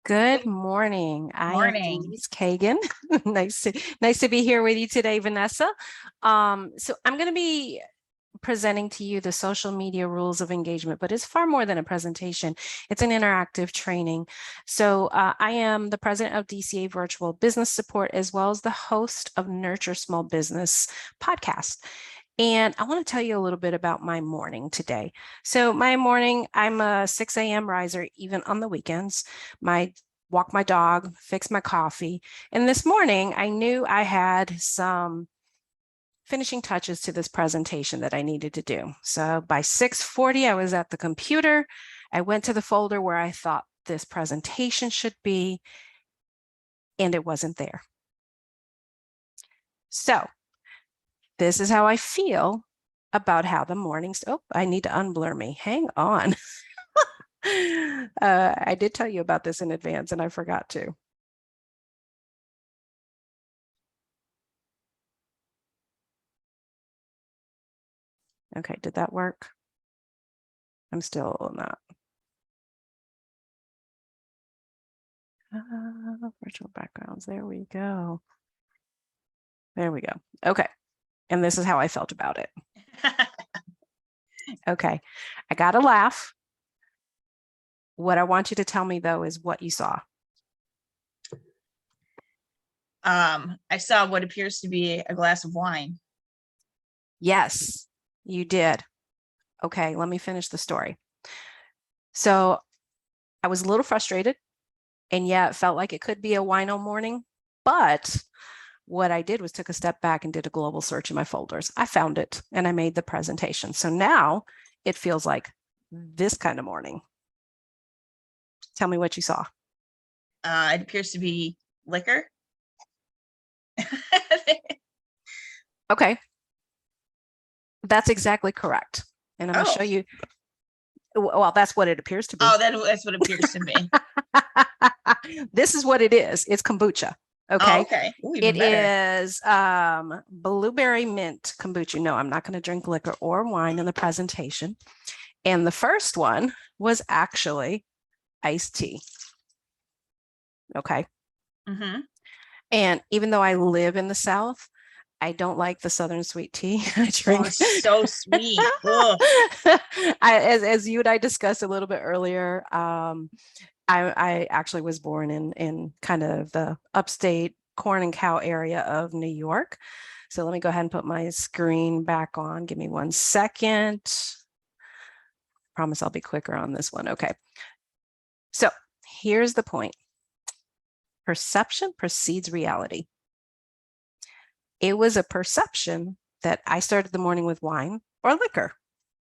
Good Good morning. I am morning. Denise Cagan. Nice to be here with you today, Vanessa. So I'm going to be presenting to you the social media rules of engagement, but it's far more than a presentation. It's an interactive training. So I am the president of DCA Virtual Business Support, as well as the host of Nurture Small Business podcast. And I want to tell you a little bit about my morning today. So my morning, I'm a 6 a.m. riser, even on the weekends. Walk my dog, fix my coffee. And this morning, I knew I had some finishing touches to this presentation that I needed to do. So by 6:40, I was at the computer. I went to the folder where I thought this presentation should be, and it wasn't there. So this is how I feel about how the mornings. Oh, I need to unblur me. Hang on. I did tell you about this in advance and I forgot to. Okay, did that work? I'm still not. Virtual backgrounds. There we go. There we go. Okay. And this is how I felt about it. Okay. I got to laugh. What I want you to tell me, though, is what you saw. I saw what appears to be a glass of wine. Yes, you did. Okay, let me finish the story. So I was a little frustrated, and yeah, it felt like it could be a wino morning, but what I did was took a step back and did a global search in my folders. I found it and I made the presentation. So now it feels like this kind of morning. Tell me what you saw. It appears to be liquor. Okay. That's exactly correct. And I'm going to show you. Well, that's what it appears to be. Oh, that's what it appears to be. This is what it is. It's kombucha. Okay. Oh, okay. Ooh, It is blueberry mint kombucha. No, I'm not going to drink liquor or wine in the presentation. And the first one was actually iced tea. Okay. Mm-hmm. And even though I live in the South, I don't like the Southern sweet tea. I drink. Oh, so sweet. As you and I discussed a little bit earlier, I actually was born in kind of the upstate corn and cow area of New York. So let me go ahead and put my screen back on. Give me 1 second. Promise I'll be quicker on this one. Okay. So here's the point. Perception precedes reality. It was a perception that I started the morning with wine or liquor,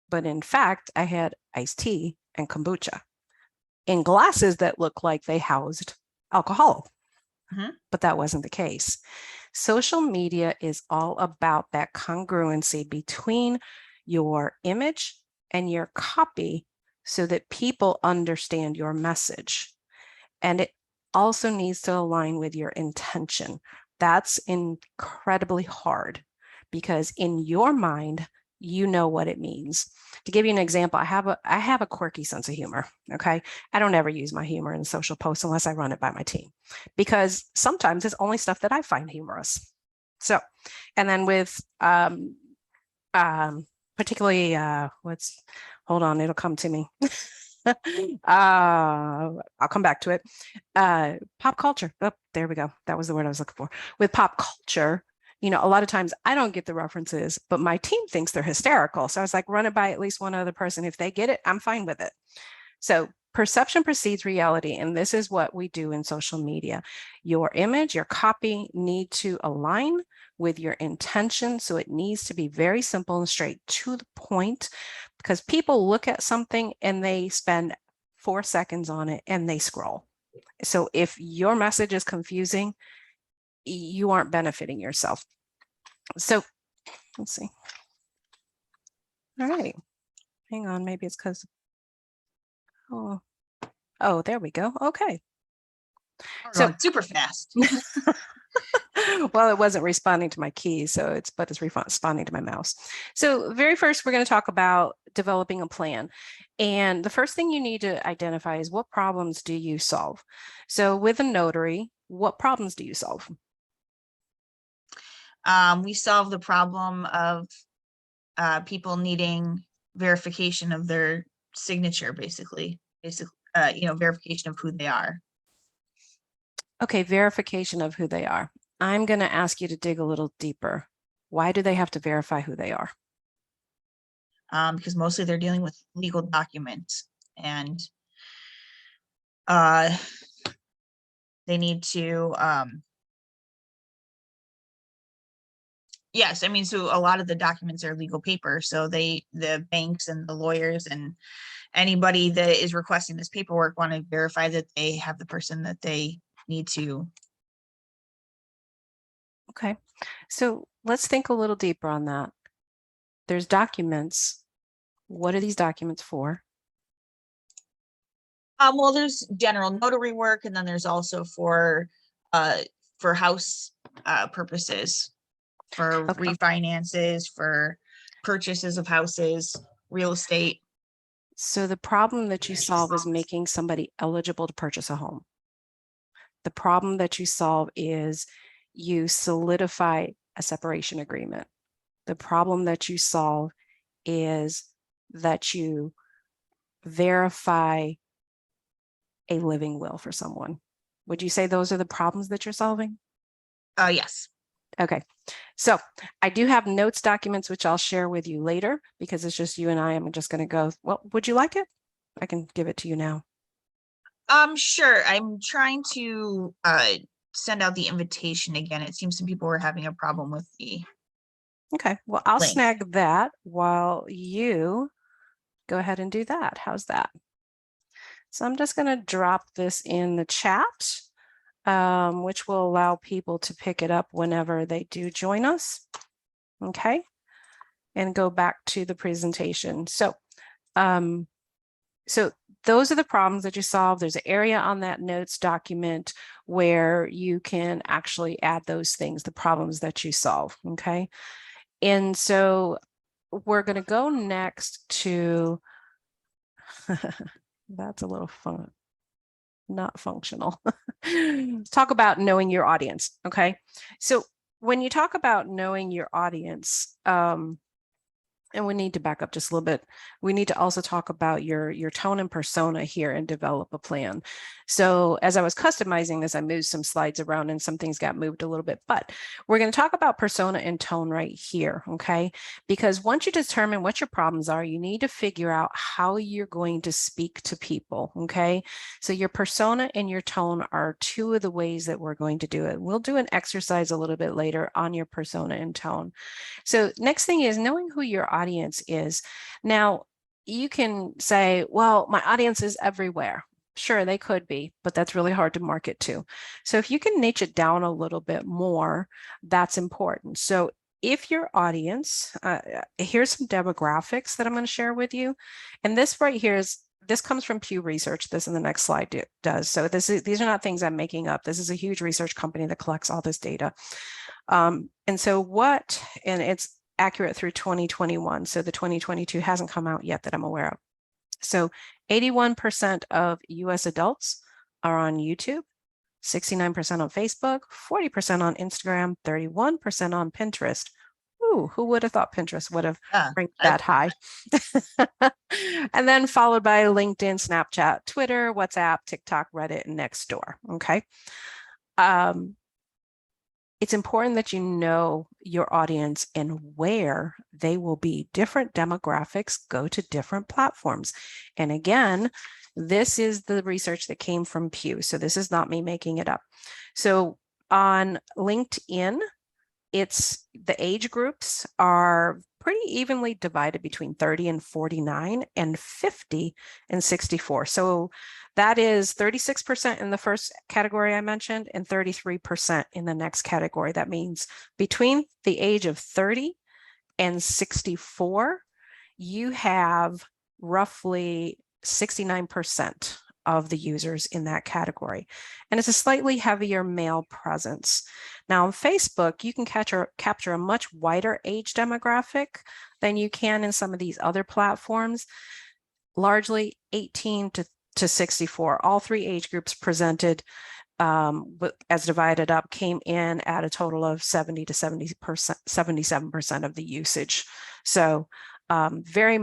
but in fact, I had iced tea and kombucha in glasses that looked like they housed alcohol. Mm-hmm. But that wasn't the case. Social media is all about that congruency between your image and your copy so that people understand your message. And it also needs to align with your intention. That's incredibly hard because in your mind, you know what it means. To give you an example, I have a quirky sense of humor. Okay. I don't ever use my humor in social posts unless I run it by my team because sometimes it's only stuff that I find humorous. So, and then with particularly hold on, it'll come to me. I'll come back to it. Pop culture. Oh, there we go. That was the word I was looking for. With pop culture, you know, a lot of times I don't get the references, but my team thinks they're hysterical. So I was like, run it by at least one other person. If they get it, I'm fine with it. So perception precedes reality. And this is what we do in social media. Your image, your copy need to align with your intention. So it needs to be very simple and straight to the point because people look at something and they spend 4 seconds on it and they scroll. So if your message is confusing, you aren't benefiting yourself. So let's see. All right. Hang on. Maybe it's because, oh, there we go. Okay. So super fast. Well, it wasn't responding to my keys, but it's responding to my mouse. So very first, we're going to talk about developing a plan. And the first thing you need to identify is what problems do you solve? So with a notary, what problems do you solve? We solve the problem of people needing verification of their signature, basically, verification of who they are. Okay, verification of who they are. I'm going to ask you to dig a little deeper. Why do they have to verify who they are? Because mostly they're dealing with legal documents, and they need to, yes, I mean, so a lot of the documents are legal paper, so the banks and the lawyers and anybody that is requesting this paperwork want to verify that they have the person that they need to. Okay, so let's think a little deeper on that. There's documents. What are these documents for? Well, there's general notary work, and then there's also for house purposes, for Okay. refinances, for purchases of houses, real estate. So the problem that you solve is making somebody eligible to purchase a home. The problem that you solve is you solidify a separation agreement. The problem that you solve is that you verify a living will for someone. Would you say those are the problems that you're solving? Yes. Okay, so I do have notes documents, which I'll share with you later because it's just you and I. I'm just going to go, well, would you like it? I can give it to you now. Sure. I'm trying to send out the invitation again. It seems some people were having a problem with the Okay, well, I'll link. snag that while you go ahead and do that. How's that? So I'm just going to drop this in the chat, which will allow people to pick it up whenever they do join us. Okay, and go back to the presentation. So those are the problems that you solve. There's an area on that notes document where you can actually add those things, the problems that you solve. Okay, and so we're going to go next to that's a little fun, not functional. Talk about knowing your audience. Okay, so when you talk about knowing your audience, and we need to back up just a little bit. We need to also talk about your tone and persona here and develop a plan. So as I was customizing this, I moved some slides around and some things got moved a little bit, but we're going to talk about persona and tone right here, okay? Because once you determine what your problems are, you need to figure out how you're going to speak to people, okay? So your persona and your tone are two of the ways that we're going to do it. We'll do an exercise a little bit later on your persona and tone. So next thing is knowing who your audience is. Now, you can say, well, my audience is everywhere. Sure, they could be, but that's really hard to market to. So if you can niche it down a little bit more, that's important. So if your audience, here's some demographics that I'm going to share with you. And this right here this comes from Pew Research. This in the next slide does. So these are not things I'm making up. This is a huge research company that collects all this data. And it's accurate through 2021. So the 2022 hasn't come out yet that I'm aware of. So 81% of US adults are on YouTube, 69% on Facebook, 40% on Instagram, 31% on Pinterest. Ooh, who would have thought Pinterest would have ranked that high? And then followed by LinkedIn, Snapchat, Twitter, WhatsApp, TikTok, Reddit, and Nextdoor. Okay. It's important that you know your audience and where they will be. Different demographics go to different platforms. And again, this is the research that came from Pew. So this is not me making it up. So on LinkedIn, the age groups are pretty evenly divided between 30 and 49 and 50 and 64. So that is 36% in the first category I mentioned and 33% in the next category. That means between the age of 30 and 64, you have roughly 69% of the users in that category. And it's a slightly heavier male presence. Now on Facebook, you can capture a much wider age demographic than you can in some of these other platforms, largely 18 to 64. All three age groups presented as divided up came in at a total of 70 to 77% of the usage. So very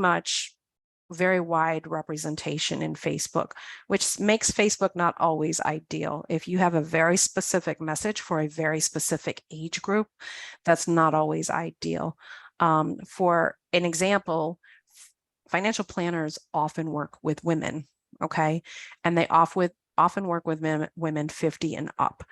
wide representation in Facebook, which makes Facebook not always ideal. If you have a very specific message for a very specific age group, that's not always ideal. For an example, financial planners often work with women, okay? And they often work with women 50 and up.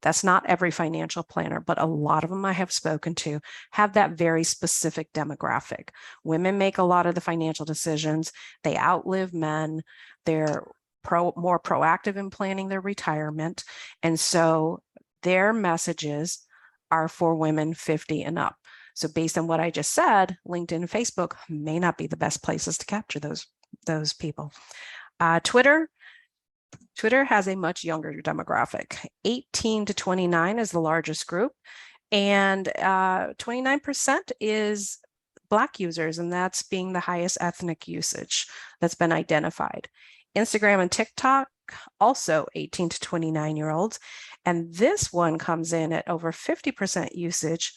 That's not every financial planner, but a lot of them I have spoken to have that very specific demographic. Women make a lot of the financial decisions. They outlive men. They're more proactive in planning their retirement. And so their messages are for women 50 and up. So based on what I just said, LinkedIn and Facebook may not be the best places to capture those people. Twitter has a much younger demographic. 18 to 29 is the largest group, and 29% is Black users, and that's being the highest ethnic usage that's been identified. Instagram and TikTok, also 18 to 29-year-olds, and this one comes in at over 50% usage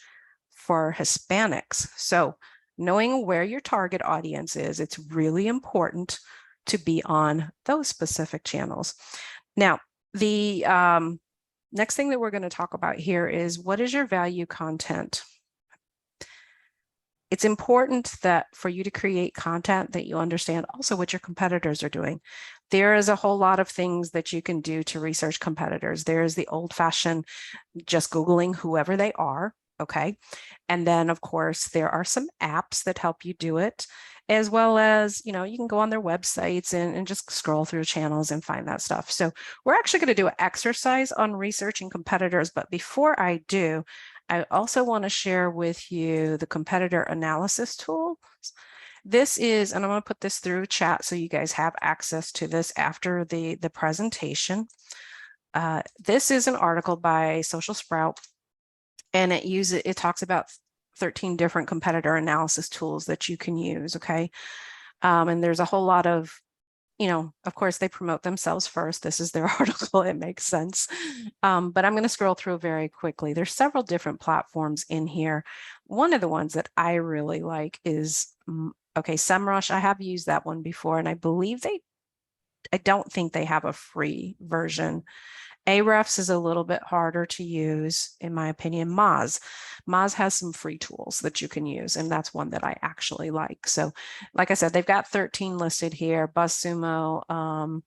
for Hispanics. So knowing where your target audience is, it's really important to be on those specific channels. Now, the next thing that we're going to talk about here is, what is your value content? It's important that for you to create content that you understand also what your competitors are doing. There is a whole lot of things that you can do to research competitors. There's the old-fashioned just Googling whoever they are, okay? And then, of course, there are some apps that help you do it, as well as, you can go on their websites and just scroll through channels and find that stuff. So we're actually going to do an exercise on researching competitors. But before I do, I also want to share with you the competitor analysis tool. This is, and I'm going to put this through chat so you guys have access to this after the presentation. This is an article by Social Sprout, and it talks about 13 different competitor analysis tools that you can use, okay? And there's a whole lot of, of course, they promote themselves first. This is their article. It makes sense. But I'm going to scroll through very quickly. There's several different platforms in here. One of the ones that I really like is, SEMrush. I have used that one before, and I believe I don't think they have a free version. Ahrefs is a little bit harder to use, in my opinion. Moz has some free tools that you can use, and that's one that I actually like. So like I said, they've got 13 listed here, BuzzSumo,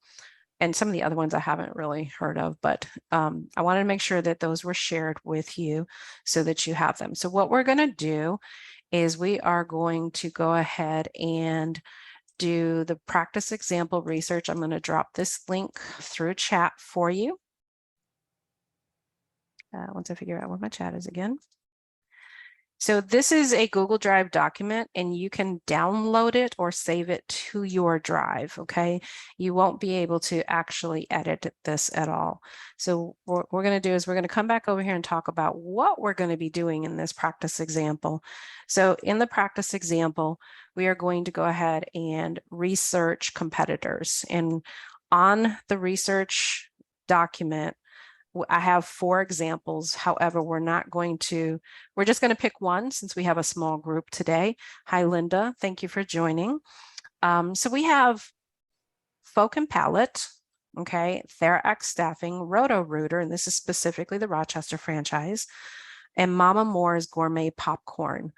and some of the other ones I haven't really heard of, but I wanted to make sure that those were shared with you so that you have them. So what we're going to do is we are going to go ahead and do the practice example research. I'm going to drop this link through chat for you. Once I figure out where my chat is again. So this is a Google Drive document, and you can download it or save it to your drive, okay? You won't be able to actually edit this at all. So what we're going to do is we're going to come back over here and talk about what we're going to be doing in this practice example. So in the practice example, we are going to go ahead and research competitors. And on the research document, I have 4 examples. However, we're just going to pick one since we have a small group today. Hi, Linda. Thank you for joining. So we have Folk and Palette, okay, TheraX Staffing, Roto-Rooter, and this is specifically the Rochester franchise, and Mama Moore's Gourmet Popcorn.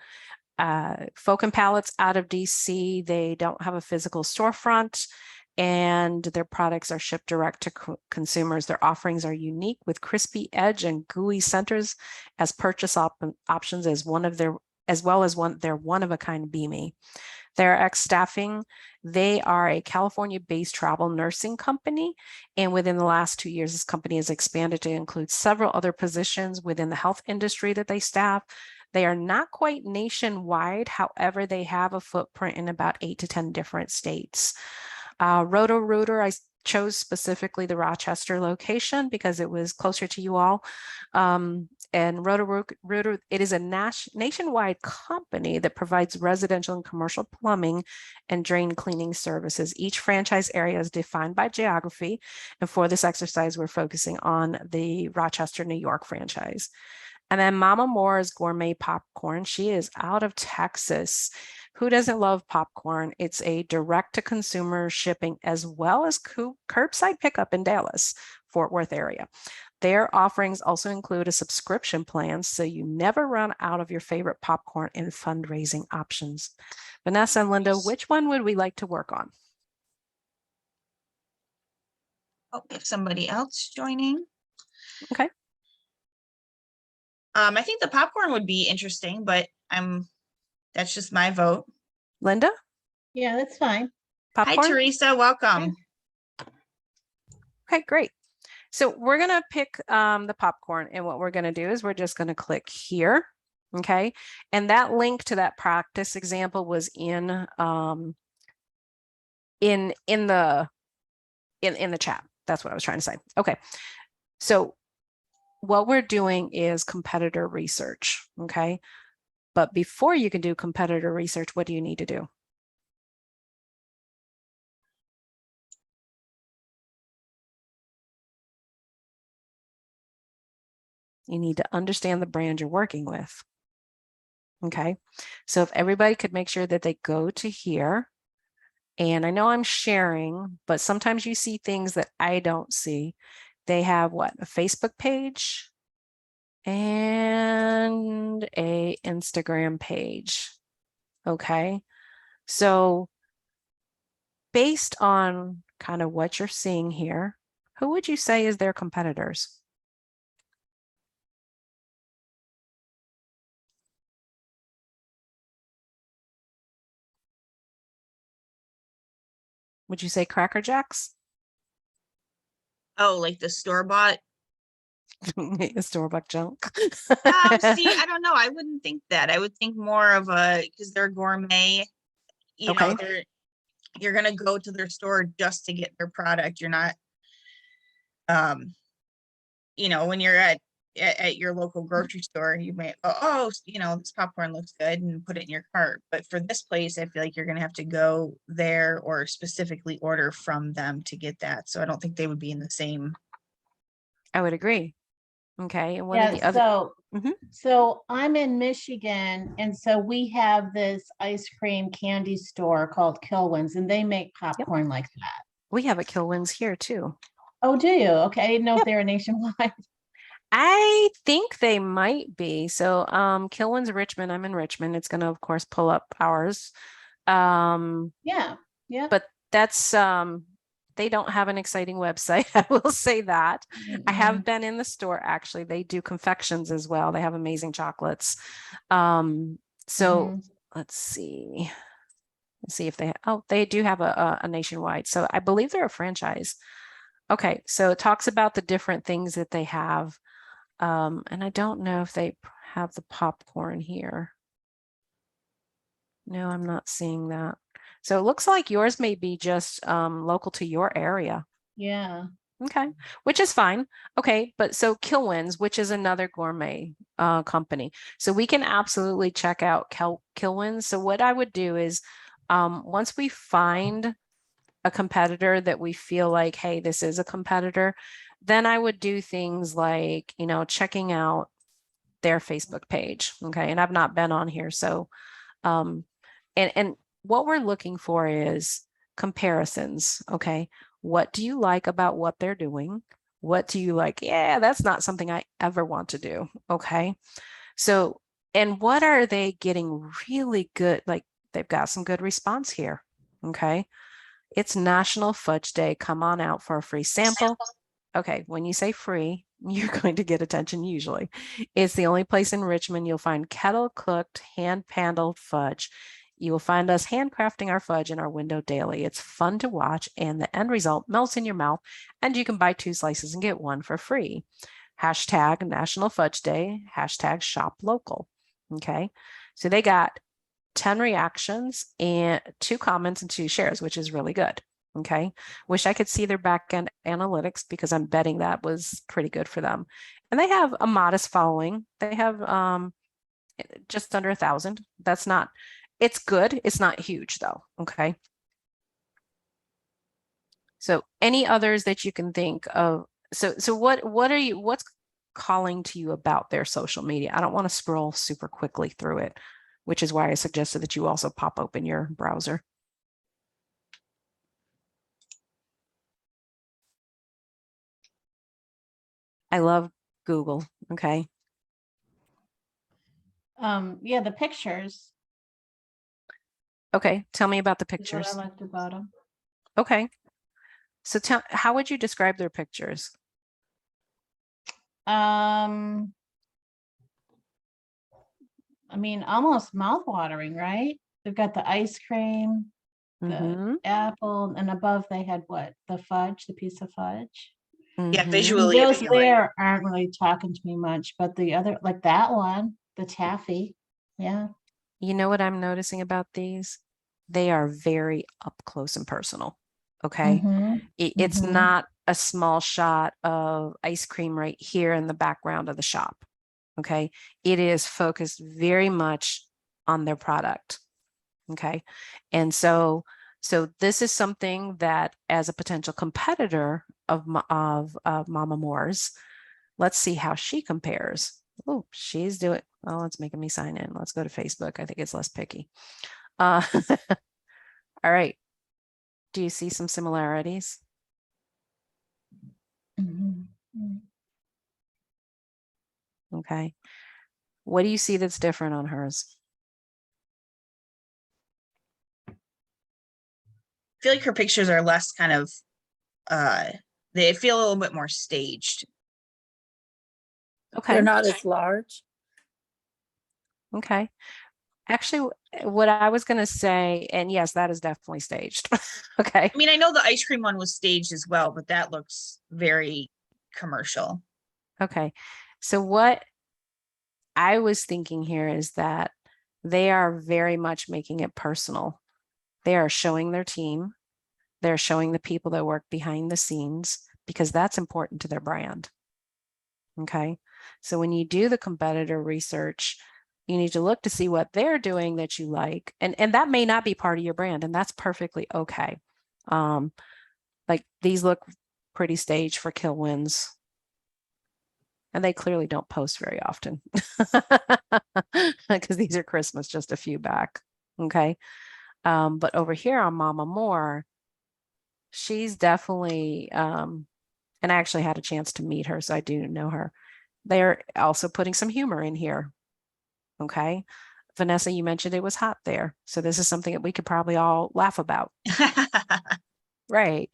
Folk and Palette's out of DC. They don't have a physical storefront, and their products are shipped direct to consumers. Their offerings are unique with crispy edge and gooey centers as purchase options as well as their one-of-a-kind Beanie. TheraX Staffing, they are a California-based travel nursing company, and within the last 2 years, this company has expanded to include several other positions within the health industry that they staff. They are not quite nationwide. However, they have a footprint in about 8 to 10 different states. Roto-Rooter, I chose specifically the Rochester location because it was closer to you all. And Roto-Rooter, it is a nationwide company that provides residential and commercial plumbing and drain cleaning services. Each franchise area is defined by geography. And for this exercise, we're focusing on the Rochester, New York franchise. And then Mama Moore's Gourmet Popcorn. She is out of Texas. Who doesn't love popcorn? It's a direct to consumer shipping as well as curbside pickup in Dallas, Fort Worth area. Their offerings also include a subscription plan, so you never run out of your favorite popcorn and fundraising options. Vanessa and Linda, which one would we like to work on? Oh, if somebody else joining. Okay. I think the popcorn would be interesting, but that's just my vote. Linda? Yeah, that's fine. Popcorn? Hi, Teresa. Welcome. Okay, great. So we're going to pick the popcorn, and what we're going to do is we're just going to click here. Okay. And that link to that practice example was in the chat. That's what I was trying to say. Okay. So what we're doing is competitor research. Okay. But before you can do competitor research, what do you need to do? You need to understand the brand you're working with. Okay. So if everybody could make sure that they go to here, and I know I'm sharing, but sometimes you see things that I don't see. They have what? A Facebook page and a Instagram page. Okay. So based on kind of what you're seeing here, who would you say is their competitors? Would you say Cracker Jacks? Oh, like the store-bought? Store-bought junk. See, I don't know. I wouldn't think that. I would think more of because they're gourmet. You know, you're gonna go to their store just to get their product. You're not, you know, when you're at your local grocery store, you may go, oh, you know, this popcorn looks good, and put it in your cart. But for this place, I feel like you're gonna have to go there or specifically order from them to get that. So I don't think they would be in the same. I would agree. Okay. And one Yeah, of the other. so Mhm. so I'm in Michigan, and so we have this ice cream candy store called Kilwins, and they make popcorn like that. We have a Kilwins here too. Oh, do you? Okay, I didn't know if they were nationwide. I think they might be. So Kilwins Richmond, I'm in Richmond. It's going to, of course, pull up ours. Yeah. But that's they don't have an exciting website. I will say that. I have been in the store actually. They do confections as well. They have amazing chocolates. So let's see. Let's see if they do have a nationwide. So I believe they're a franchise. Okay, so it talks about the different things that they have. And I don't know if they have the popcorn here. No, I'm not seeing that. So it looks like yours may be just local to your area. Yeah. Okay, which is fine. Okay, but so Kilwins, which is another gourmet company. So we can absolutely check out Kilwins. So what I would do is once we find a competitor that we feel like, hey, this is a competitor, then I would do things like, you know, checking out their Facebook page. Okay, and I've not been on here. So and what we're looking for is comparisons. Okay. What do you like about what they're doing? What do you like? Yeah, that's not something I ever want to do. Okay. So, and what are they getting really good? Like they've got some good response here. Okay. It's National Fudge Day. Come on out for a free sample. Okay. When you say free, you're going to get attention usually. It's the only place in Richmond you'll find kettle cooked, hand handled fudge. You will find us handcrafting our fudge in our window daily. It's fun to watch, and the end result melts in your mouth, and you can buy 2 slices and get 1 for free. Hashtag National Fudge Day, hashtag shop local. Okay, so they got 10 reactions and 2 comments and 2 shares, which is really good. Okay. Wish I could see their back end analytics because I'm betting that was pretty good for them. And they have a modest following. They have just under 1,000. That's not, it's good. It's not huge though. Okay. So any others that you can think of? So what's calling to you about their social media? I don't want to scroll super quickly through it, which is why I suggested that you also pop open your browser. I love Google. Okay. Yeah, the pictures Okay. Tell me about the is what I pictures. liked about them. Okay. So how would you describe their pictures? I mean, almost mouth-watering, right? They've got the ice cream, the Mm-hmm. apple, and above they had what? The fudge, the piece of fudge. Yeah, Mm-hmm. visually Those appealing. there aren't really talking to me much, but the other, like that one, the taffy, yeah. You know what I'm noticing about these? They are very up close and personal. Okay. Mm-hmm. It's Mm-hmm. not a small shot of ice cream right here in the background of the shop. Okay. It is focused very much on their product. Okay. And so this is something that as a potential competitor of Mama Moore's, let's see how she compares. Oh, she's doing, oh, it's making me sign in. Let's go to Facebook. I think it's less picky. All right. Do you see some similarities? Mm-hmm. Okay. What do you see that's different on hers? I feel like her pictures are less kind of they feel a little bit more staged. Okay. They're not as large. Okay. Actually, what I was going to say, and yes, that is definitely staged. Okay. I mean, I know the ice cream one was staged as well, but that looks very commercial. Okay. So what I was thinking here is that they are very much making it personal. They are showing their team. They're showing the people that work behind the scenes because that's important to their brand. Okay. So when you do the competitor research, you need to look to see what they're doing that you like. And that may not be part of your brand, and that's perfectly okay. Like these look pretty staged for Kilwins. And they clearly don't post very often because these are Christmas, just a few back. Okay. But over here on Mama Moore, she's definitely, and I actually had a chance to meet her, so I do know her. They're also putting some humor in here. Okay. Vanessa, you mentioned it was hot there. So this is something that we could probably all laugh about. Right.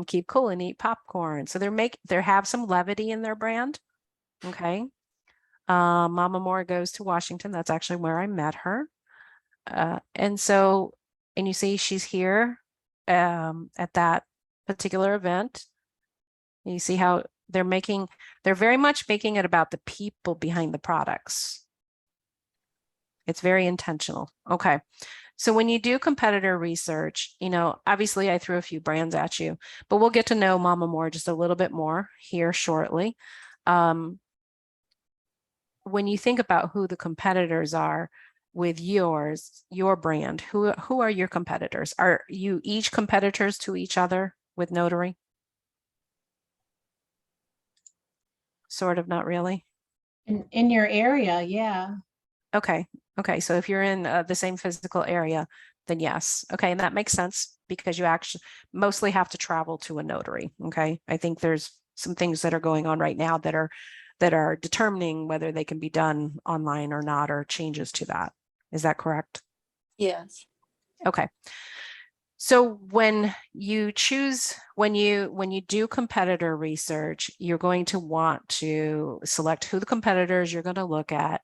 Keep cool and eat popcorn. So they have some levity in their brand. Okay. Mama Moore goes to Washington. That's actually where I met her. And you see she's here at that particular event. You see how they're very much making it about the people behind the products. It's very intentional. Okay. So when you do competitor research, obviously I threw a few brands at you, but we'll get to know Mama Moore just a little bit more here shortly. When you think about who the competitors are with your brand, who are your competitors? Are you each competitors to each other with Notary? Sort of, not really. In your area, yeah. Okay. Okay. So if you're in the same physical area, then yes. Okay. And that makes sense because you actually mostly have to travel to a notary. Okay. I think there's some things that are going on right now that are determining whether they can be done online or not, or changes to that. Is that correct? Yes. Okay. So when you do competitor research, you're going to want to select who the competitors you're going to look at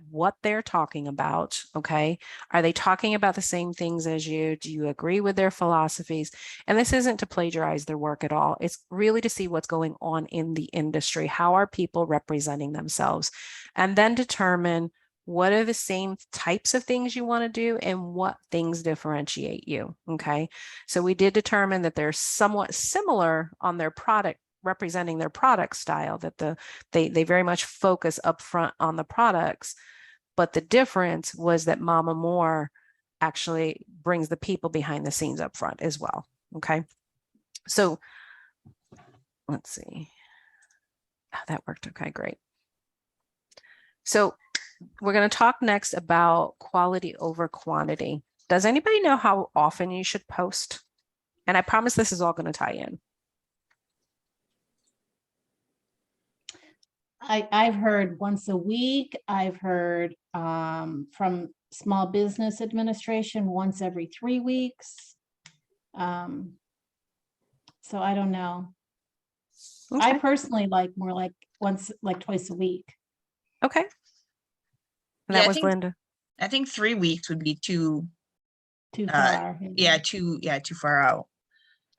what they're talking about. Okay. Are they talking about the same things as you? Do you agree with their philosophies? And this isn't to plagiarize their work at all. It's really to see what's going on in the industry. How are people representing themselves? And then determine What are the same types of things you want to do and what things differentiate you? Okay. So we did determine that they're somewhat similar on their product, representing their product style, that they very much focus upfront on the products. But the difference was that Mama Moore actually brings the people behind the scenes up front as well. Okay. So let's see. Oh, that worked. Okay, great. So we're going to talk next about quality over quantity. Does anybody know how often you should post? And I promise this is all going to tie in. I've heard once a week. I've heard from Small Business Administration once every 3 weeks. So I don't know. I Okay. personally like more like twice a week. Okay. And Yeah, that was Linda. I think 3 weeks would be too, Too far. too far out.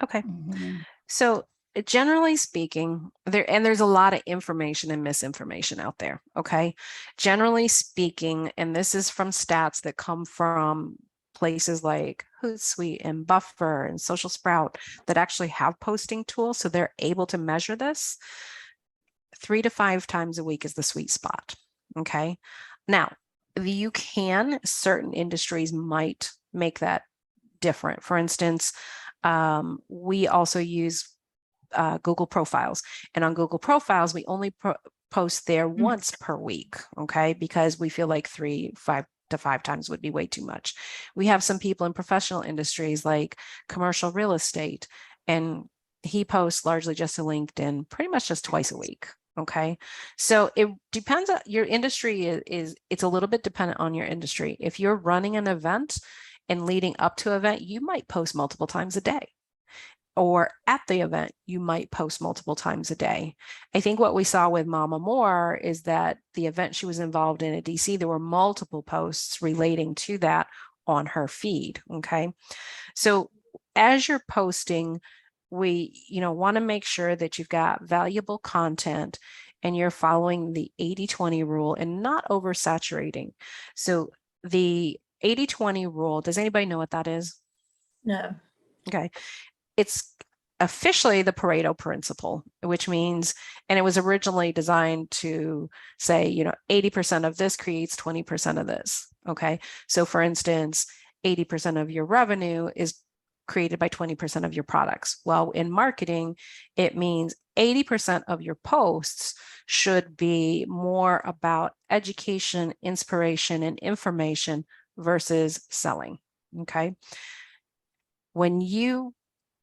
Okay. Mhm. So generally speaking, there's a lot of information and misinformation out there. Okay. Generally speaking, and this is from stats that come from places like Hootsuite and Buffer and Social Sprout that actually have posting tools. So they're able to measure this. 3 to 5 times a week is the sweet spot. Okay. Now, certain industries might make that different. For instance, we also use Google Profiles. And on Google Profiles, we only post there once per week, okay? Because we feel like 5 to 5 times would be way too much. We have some people in professional industries like commercial real estate, and he posts largely just to LinkedIn, pretty much just twice a week. Okay. So it depends on your industry it's a little bit dependent on your industry. If you're running an event and leading up to an event, you might post multiple times a day. Or at the event, you might post multiple times a day. I think what we saw with Mama Moore is that the event she was involved in at DC, there were multiple posts relating to that on her feed. Okay. So as you're posting, we want to make sure that you've got valuable content and you're following the 80-20 rule and not oversaturating. So the 80-20 rule, does anybody know what that is? No. Okay. It's officially the Pareto principle, which means, and it was originally designed to say, 80% of this creates 20% of this. Okay. So for instance, 80% of your revenue is created by 20% of your products. Well, in marketing, it means 80% of your posts should be more about education, inspiration, and information versus selling. Okay. When you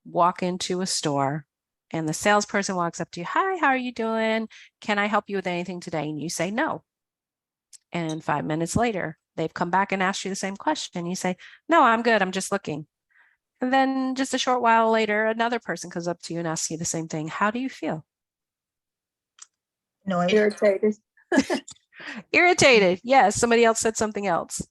walk into a store and the salesperson walks up to you, "Hi, how are you doing? Can I help you with anything today?" And you say no. And 5 minutes later, they've come back and asked you the same question. You say, "No, I'm good. I'm just looking." And then just a short while later, another person comes up to you and asks you the same thing. How do you feel? No, Irritated. Irritated. Yes, somebody else said something else.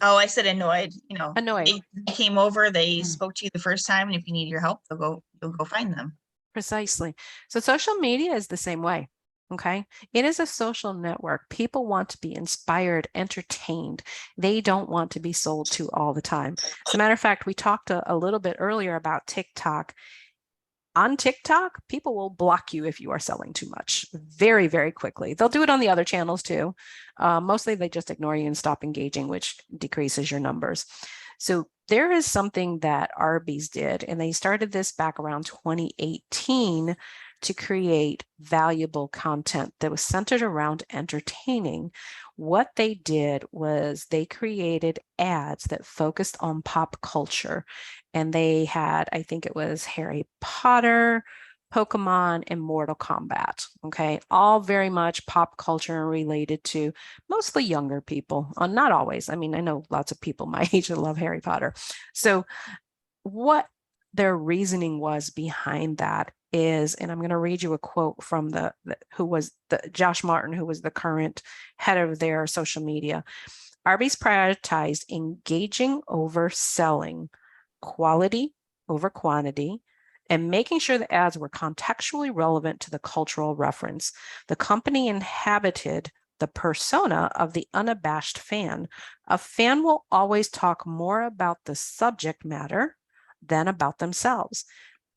oh, I said annoyed, Annoyed. They came over, they spoke to you the first time, and if you need your help, you'll go find them. Precisely. So social media is the same way. Okay. It is a social network. People want to be inspired, entertained. They don't want to be sold to all the time. As a matter of fact, we talked a little bit earlier about TikTok. On TikTok, people will block you if you are selling too much very, very quickly. They'll do it on the other channels too. Mostly they just ignore you and stop engaging, which decreases your numbers. So there is something that Arby's did, and they started this back around 2018 to create valuable content that was centered around entertaining. What they did was they created ads that focused on pop culture. And they had, I think it was Harry Potter, Pokemon, and Mortal Kombat. Okay. All very much pop culture related to mostly younger people. Not always. I mean, I know lots of people my age that love Harry Potter. So what their reasoning was behind that is, and I'm going to read you a quote from Josh Martin, who was the current head of their social media. Arby's prioritized engaging over selling, quality over quantity, and making sure the ads were contextually relevant to the cultural reference. The company inhabited the persona of the unabashed fan. A fan will always talk more about the subject matter than about themselves.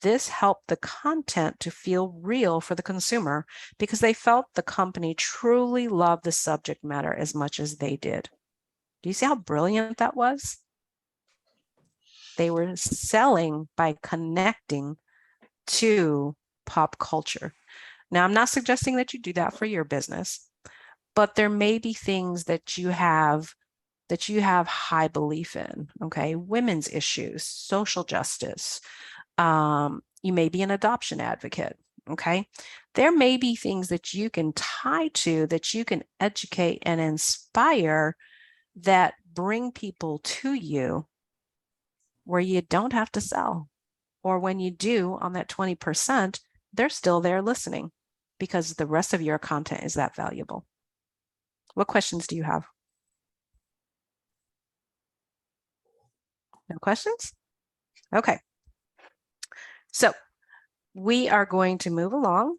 This helped the content to feel real for the consumer because they felt the company truly loved the subject matter as much as they did. Do you see how brilliant that was? They were selling by connecting to pop culture. Now, I'm not suggesting that you do that for your business, but there may be things that you have high belief in, okay? Women's issues, social justice. You may be an adoption advocate, okay? There may be things that you can tie to, that you can educate and inspire, that bring people to you where you don't have to sell. Or when you do, on that 20%, they're still there listening because the rest of your content is that valuable. What questions do you have? No questions? Okay. So we are going to move along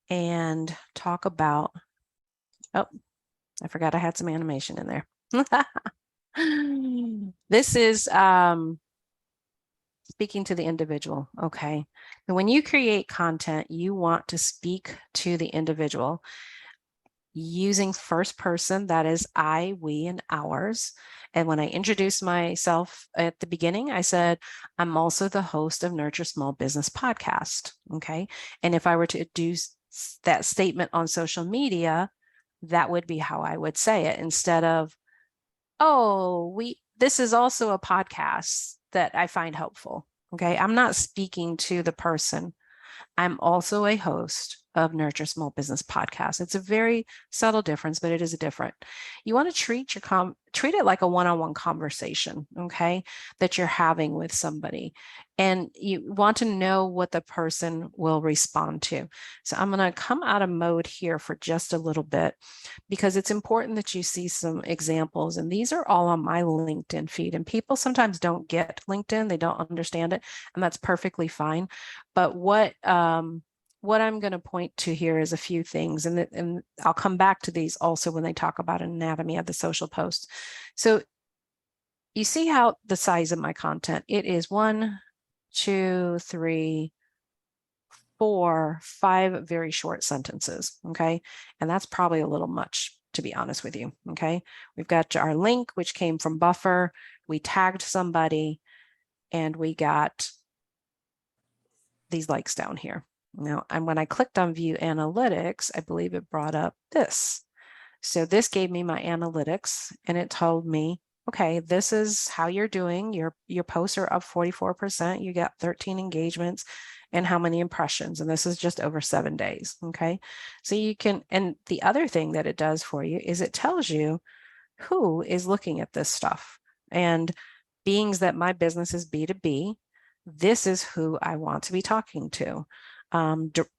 and talk about, oh, I forgot I had some animation in there. This is speaking to the individual, okay? And when you create content, you want to speak to the individual using first person, that is I, we, and ours. And when I introduced myself at the beginning, I said, I'm also the host of Nurture Small Business Podcast, okay? And if I were to do that statement on social media, that would be how I would say it, instead of, oh, this is also a podcast that I find helpful, okay? I'm not speaking to the person. I'm also a host of Nurture Small Business Podcast. It's a very subtle difference, but it is a different. You want to treat it like a one-on-one conversation, okay, that you're having with somebody. And you want to know what the person will respond to. So I'm going to come out of mode here for just a little bit because it's important that you see some examples. And these are all on my LinkedIn feed. And people sometimes don't get LinkedIn. They don't understand it. And that's perfectly fine. But what I'm going to point to here is a few things, and I'll come back to these also when they talk about anatomy of the social post. So you see how the size of my content, it is 1, 2, 3, 4, 5 very short sentences, okay? And that's probably a little much, to be honest with you, okay? We've got our link, which came from Buffer. We tagged somebody, and we got these likes down here. Now, and when I clicked on view analytics, I believe it brought up this. So this gave me my analytics, and it told me, okay, this is how you're doing. Your posts are up 44%. You got 13 engagements and how many impressions. And this is just over 7 days. Okay. So you can, and the other thing that it does for you is it tells you who is looking at this stuff. And being that my business is B2B, this is who I want to be talking to.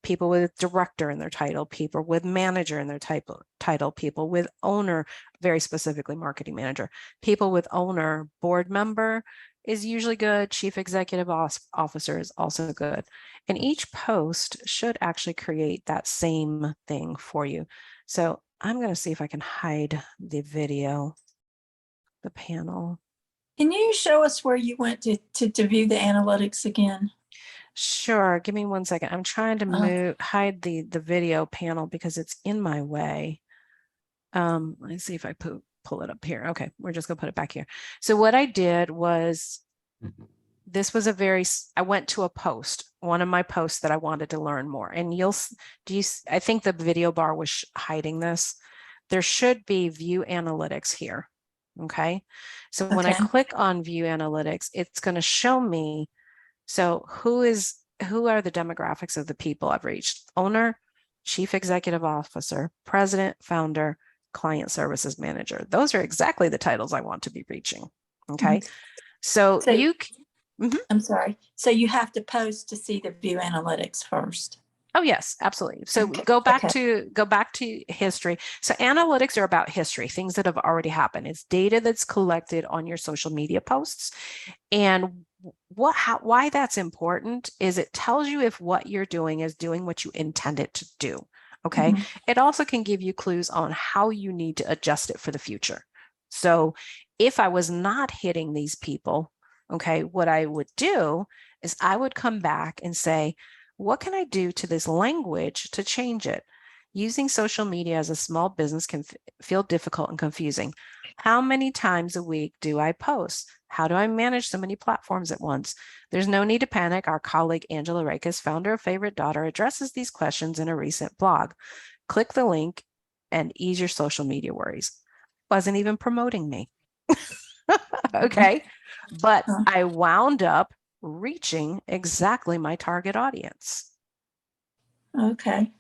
People with director in their title, people with manager in their title, people with owner, very specifically marketing manager, people with owner, board member is usually good. Chief executive officer is also good. And each post should actually create that same thing for you. So I'm going to see if I can hide the video, the panel. Can you show us where you went to view the analytics again? Sure. Give me 1 second. I'm trying to hide the video panel because it's in my way. Let's see if I pull it up here. Okay, we're just gonna put it back here. So what I did was, this was I went to a post, one of my posts that I wanted to learn more. And I think the video bar was hiding this. There should be view analytics here. Okay. So when I click on view analytics, it's going to show me, so who are the demographics of the people I've reached? Owner, chief executive officer, president, founder, client services manager. Those are exactly the titles I want to be reaching. Okay. So I'm sorry. So you have to post to see the view analytics first. Oh, yes, absolutely. So go back to history. So analytics are about history, things that have already happened. It's data that's collected on your social media posts. And why that's important is it tells you if what you're doing is doing what you intend it to do. Okay. Mhm. It also can give you clues on how you need to adjust it for the future. So if I was not hitting these people, okay, what I would do is I would come back and say, what can I do to this language to change it? Using social media as a small business can feel difficult and confusing. How many times a week do I post? How do I manage so many platforms at once? There's no need to panic. Our colleague Angela Rakes, founder of Favorite Daughter, addresses these questions in a recent blog. Click the link and ease your social media worries. Wasn't even promoting me. Okay. But I wound up reaching exactly my target audience. Okay.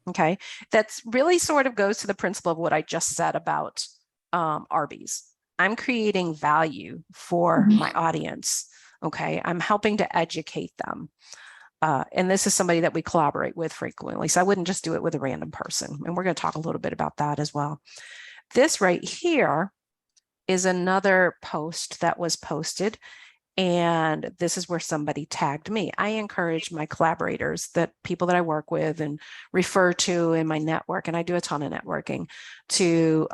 Okay. That's really sort of goes to the principle of what I just said about Arby's. I'm creating value for Mhm. my audience. Okay. I'm helping to educate them. And this is somebody that we collaborate with frequently. So I wouldn't just do it with a random person. And we're going to talk a little bit about that as well. This right here is another post that was posted. And this is where somebody tagged me. I encourage my collaborators, that people that I work with and refer to in my network, and I do a ton of networking, to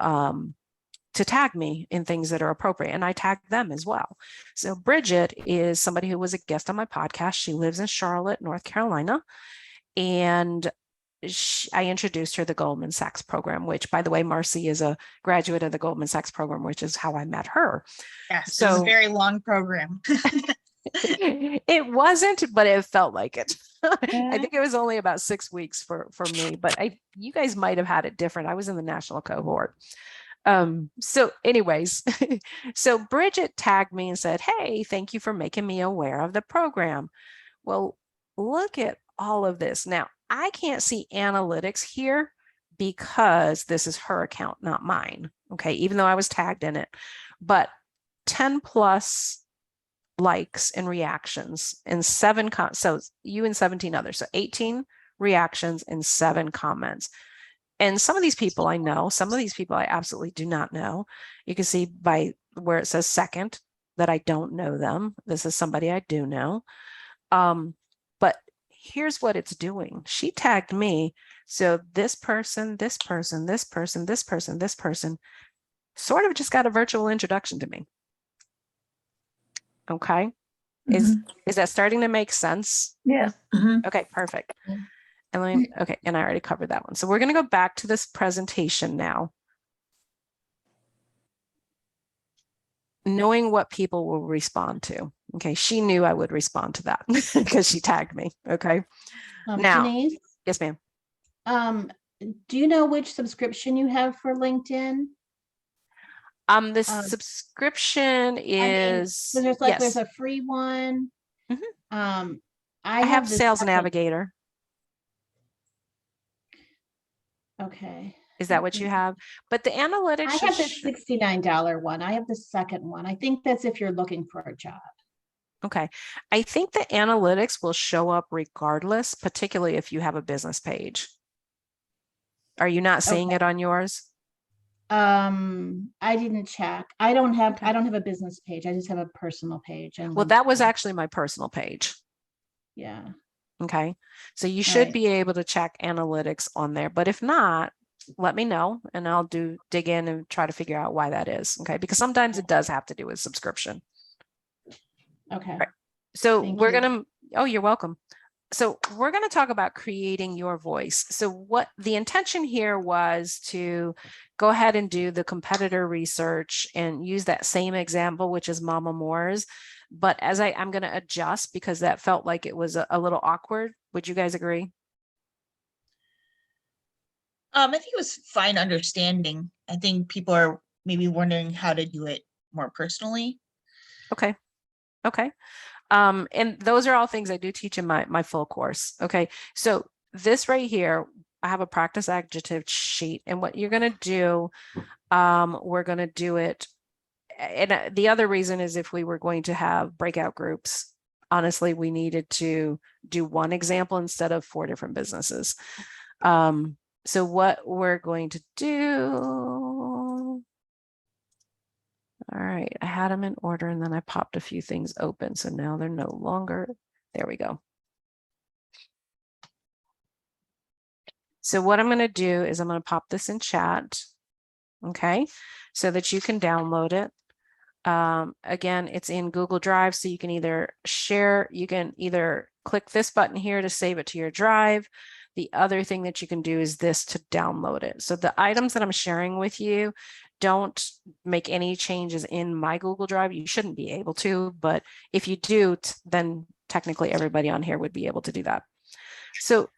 tag me in things that are appropriate. And I tag them as well. So Bridget is somebody who was a guest on my podcast. She lives in Charlotte, North Carolina. And I introduced her to the Goldman Sachs program, which, by the way, Marcy is a graduate of the Goldman Sachs program, which is how I met her. Yes, so, it's a very long program. It wasn't, but it felt like it. I think it was only about 6 weeks for me, but you guys might have had it different. I was in the national cohort. So anyways, so Bridget tagged me and said, hey, thank you for making me aware of the program. Well, look at all of this. Now, I can't see analytics here because this is her account, not mine. Okay, even though I was tagged in it, but 10 plus likes and reactions and so you and 17 others, so 18 reactions and 7 comments. And some of these people I know, some of these people I absolutely do not know. You can see by where it says second that I don't know them. This is somebody I do know. But here's what it's doing. She tagged me. So this person, this person, this person, this person, this person sort of just got a virtual introduction to me. Okay. Is that starting to make sense? Yeah. Mhm. Okay, perfect. And okay, and I already covered that one. So we're going to go back to this presentation now. Knowing what people will respond to. Okay, she knew I would respond to that because she tagged me. Okay. Now, Denise, yes, ma'am. do you know which subscription you have for LinkedIn? This subscription is, so there's yes. there's a free one. I I have the Sales second. Navigator. Okay. Is that what you have? But the analytics. I have the $69 one. I have the second one. I think that's if you're looking for a job. Okay. I think the analytics will show up regardless, particularly if you have a business page. Are you not seeing it on yours? I didn't check. I don't have a business page. I just have a personal page. And well, that was actually my personal page. Yeah. Okay. So you should be able to check analytics on there, but if not, let me know and I'll dig in and try to figure out why that is. Okay. Because sometimes it does have to do with subscription. Okay. Right. So we're going to, oh, you're welcome. So we're going to talk about creating your voice. So what the intention here was to go ahead and do the competitor research and use that same example, which is Mama Moore's. But as I'm going to adjust because that felt like it was a little awkward. Would you guys agree? I think it was fine understanding. I think people are maybe wondering how to do it more personally. Okay. Okay. And those are all things I do teach in my full course. Okay. So this right here, I have a practice adjective sheet, and what you're going to do, we're going to do it. And the other reason is if we were going to have breakout groups, honestly, we needed to do one example instead of 4 different businesses. So what we're going to do, all right, I had them in order and then I popped a few things open. So now they're no longer, there we go. So what I'm going to do is I'm going to pop this in chat, okay, so that you can download it. Again, it's in Google Drive, so you can either share, you can either click this button here to save it to your drive. The other thing that you can do is this to download it. So the items that I'm sharing with you, don't make any changes in my Google Drive. You shouldn't be able to, but if you do, then technically everybody on here would be able to do that. So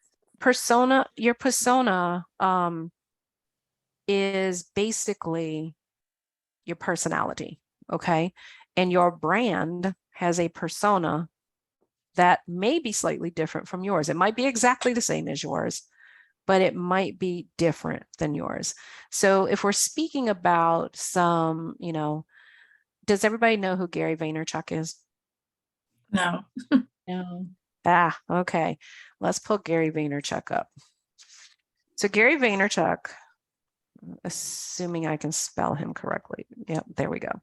your persona is basically your personality, okay? And your brand has a persona that may be slightly different from yours. It might be exactly the same as yours, but it might be different than yours. So if we're speaking about some, does everybody know who Gary Vaynerchuk is? No. No. Ah, okay. Let's pull Gary Vaynerchuk up. So Gary Vaynerchuk, assuming I can spell him correctly. Yep, there we go.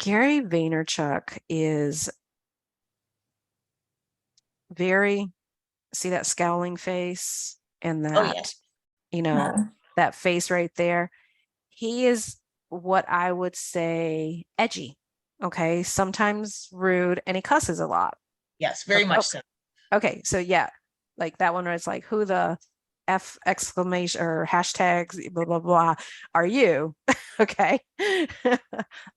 Gary Vaynerchuk is see that scowling face and that, Oh, yeah. No. that face right there. He is what I would say edgy. Okay. Sometimes rude, and he cusses a lot. Yes, very much so. Okay. So yeah, like that one where it's like, who the F exclamation or hashtags, blah, blah, blah, are you? Okay.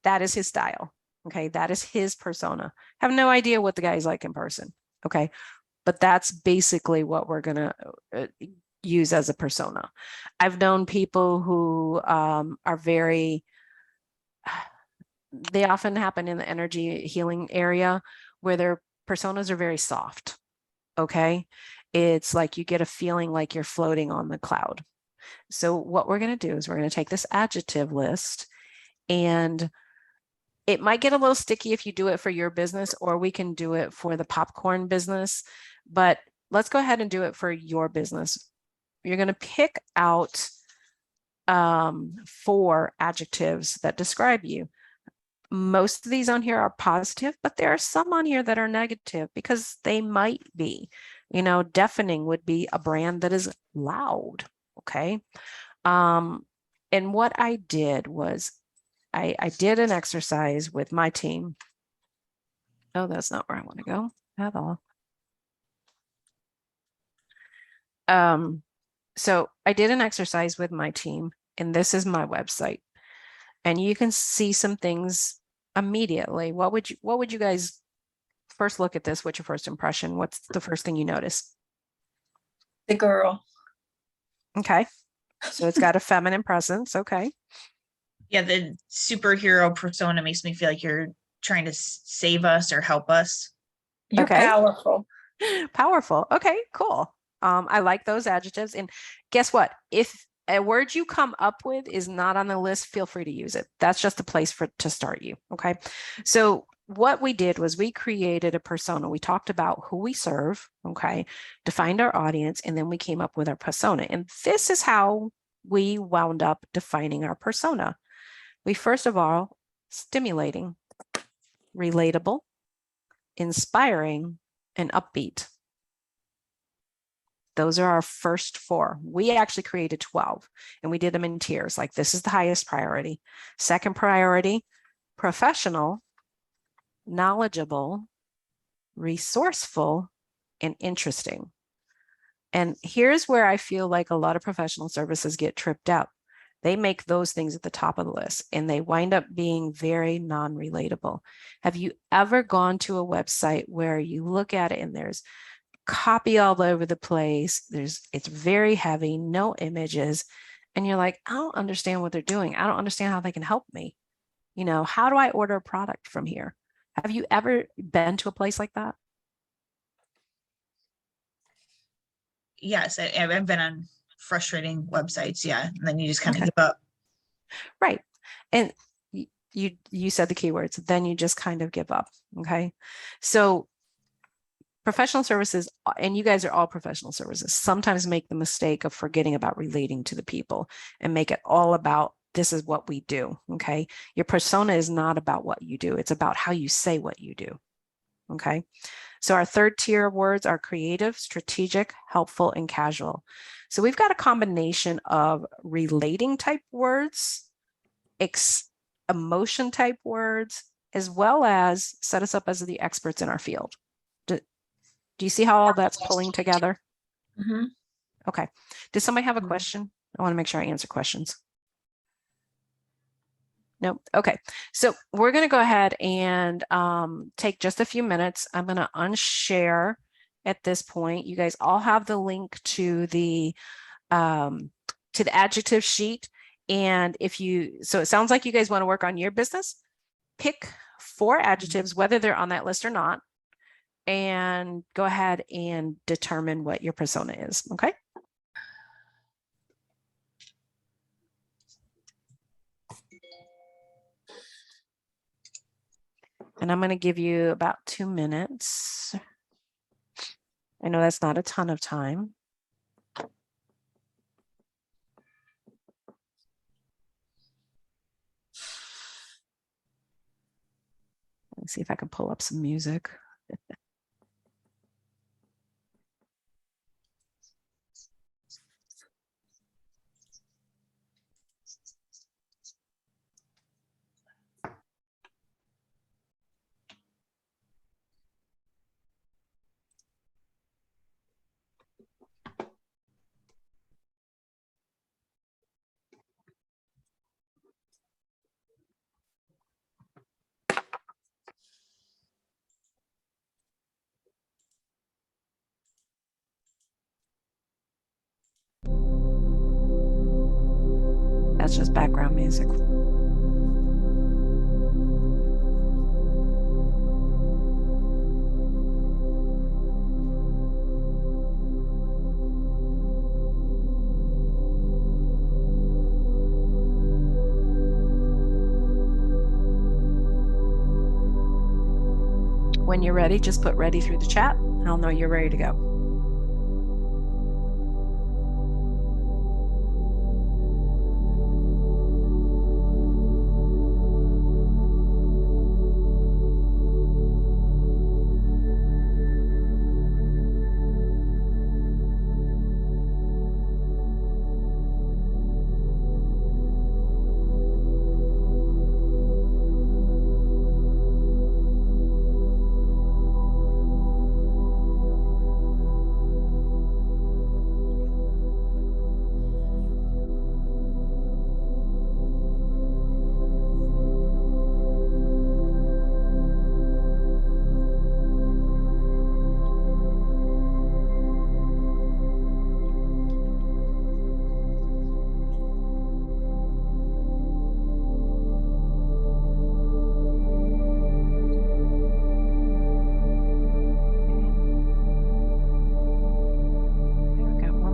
That is his style. Okay. That is his persona. Have no idea what the guy's like in person. Okay. But that's basically what we're going to use as a persona. I've known people who are they often happen in the energy healing area where their personas are very soft. Okay. It's like you get a feeling like you're floating on the cloud. So what we're going to do is we're going to take this adjective list, and it might get a little sticky if you do it for your business, or we can do it for the popcorn business, but let's go ahead and do it for your business. You're going to pick out 4 adjectives that describe you. Most of these on here are positive, but there are some on here that are negative because they might be. Deafening would be a brand that is loud. Okay. And what I did was I did an exercise with my team. Oh, that's not where I want to go at all. So I did an exercise with my team, and this is my website, and you can see some things immediately. What would you guys first look at this? What's your first impression? What's the first thing you notice? The girl. Okay. So it's got a feminine presence. Okay. Yeah, the superhero persona makes me feel like you're trying to save us or help us. You're Okay. powerful. Powerful. Okay, cool. I like those adjectives. And guess what? If a word you come up with is not on the list, feel free to use it. That's just a place to start you. Okay. So what we did was we created a persona. We talked about who we serve. Okay. Defined our audience, and then we came up with our persona. And this is how we wound up defining our persona. We first of all, stimulating, relatable, inspiring, and upbeat. Those are our first 4. We actually created 12, and we did them in tiers. Like, this is the highest priority. Second priority, professional, knowledgeable, resourceful, and interesting. And here's where I feel like a lot of professional services get tripped up. They make those things at the top of the list, and they wind up being very non-relatable. Have you ever gone to a website where you look at it and there's copy all over the place? It's very heavy, no images. And you're like, I don't understand what they're doing. I don't understand how they can help me. How do I order a product from here? Have you ever been to a place like that? Yes, I've been on frustrating websites. Yeah. And then you just kind of give up. Right. And you said the keywords, then you just kind of give up. Okay. So professional services, and you guys are all professional services, sometimes make the mistake of forgetting about relating to the people and make it all about, this is what we do. Okay. Your persona is not about what you do. It's about how you say what you do. Okay. So our third tier of words are creative, strategic, helpful, and casual. So we've got a combination of relating type words, emotion type words, as well as set us up as the experts in our field. Do you see how all that's pulling together? Mhm. Okay. Does somebody have a Mhm. question? I want to make sure I answer questions. No. Okay. So we're going to go ahead and take just a few minutes. I'm going to unshare at this point. You guys all have the link to the adjective sheet. And so it sounds like you guys want to work on your business. Pick 4 adjectives, whether they're on that list or not, and go ahead and determine what your persona is. Okay. And I'm going to give you about 2 minutes. I know that's not a ton of time. Let's see if I can pull up some music. That's just background music. When you're ready, just put ready through the chat. I'll know you're ready to go.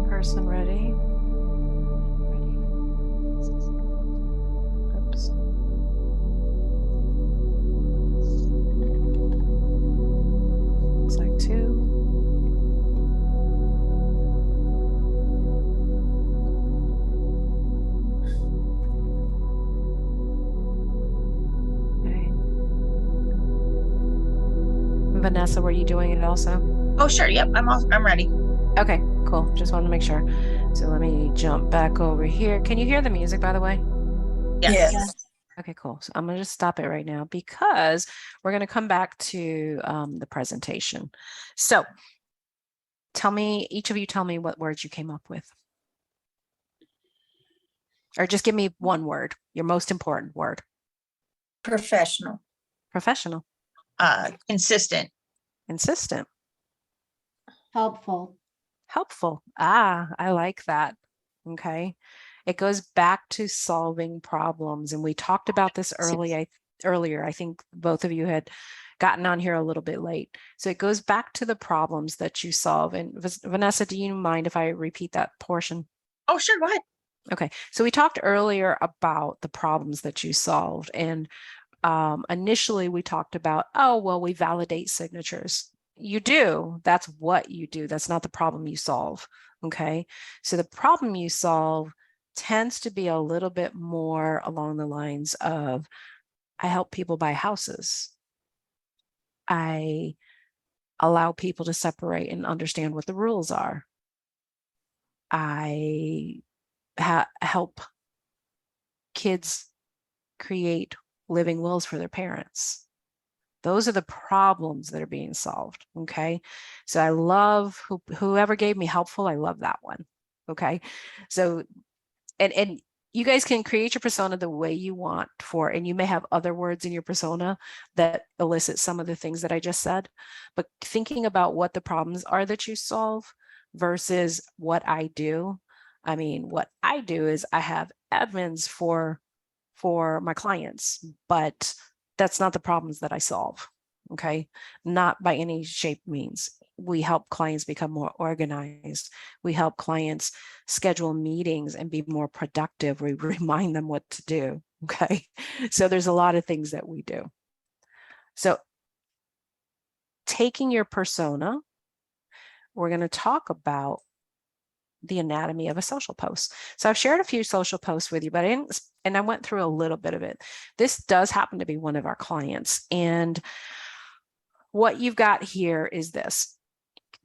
Person ready. Oops. Looks like 2. Okay. Vanessa, were you doing it also? Oh, sure. Yep. I'm ready. Okay, cool. Just wanted to make sure. So let me jump back over here. Can you hear the music, by the way? Yes. Yes. Okay, cool. So I'm going to just stop it right now because we're going to come back to the presentation. So each of you tell me what words you came up with. Or just give me one word, your most important word. Professional. Professional. Consistent. Consistent. Helpful. Helpful. I like that. Okay. It goes back to solving problems. And we talked about this earlier. I think both of you had gotten on here a little bit late. So it goes back to the problems that you solve. And Vanessa, do you mind if I repeat that portion? Oh, sure. Go ahead. Okay. So we talked earlier about the problems that you solved. And initially we talked about, oh, well, we validate signatures. You do. That's what you do. That's not the problem you solve. Okay. So the problem you solve tends to be a little bit more along the lines of, I help people buy houses. I allow people to separate and understand what the rules are. I help kids create living wills for their parents. Those are the problems that are being solved. Okay. So I love whoever gave me helpful. I love that one. Okay. So, and you guys can create your persona the way you want for, and you may have other words in your persona that elicit some of the things that I just said, but thinking about what the problems are that you solve versus what I do. I mean, what I do is I have admins for my clients, but that's not the problems that I solve. Okay. Not by any shape means. We help clients become more organized. We help clients schedule meetings and be more productive. We remind them what to do. Okay. So there's a lot of things that we do. So taking your persona, we're going to talk about the anatomy of a social post. So I've shared a few social posts with you, but I went through a little bit of it. This does happen to be one of our clients. And what you've got here is this.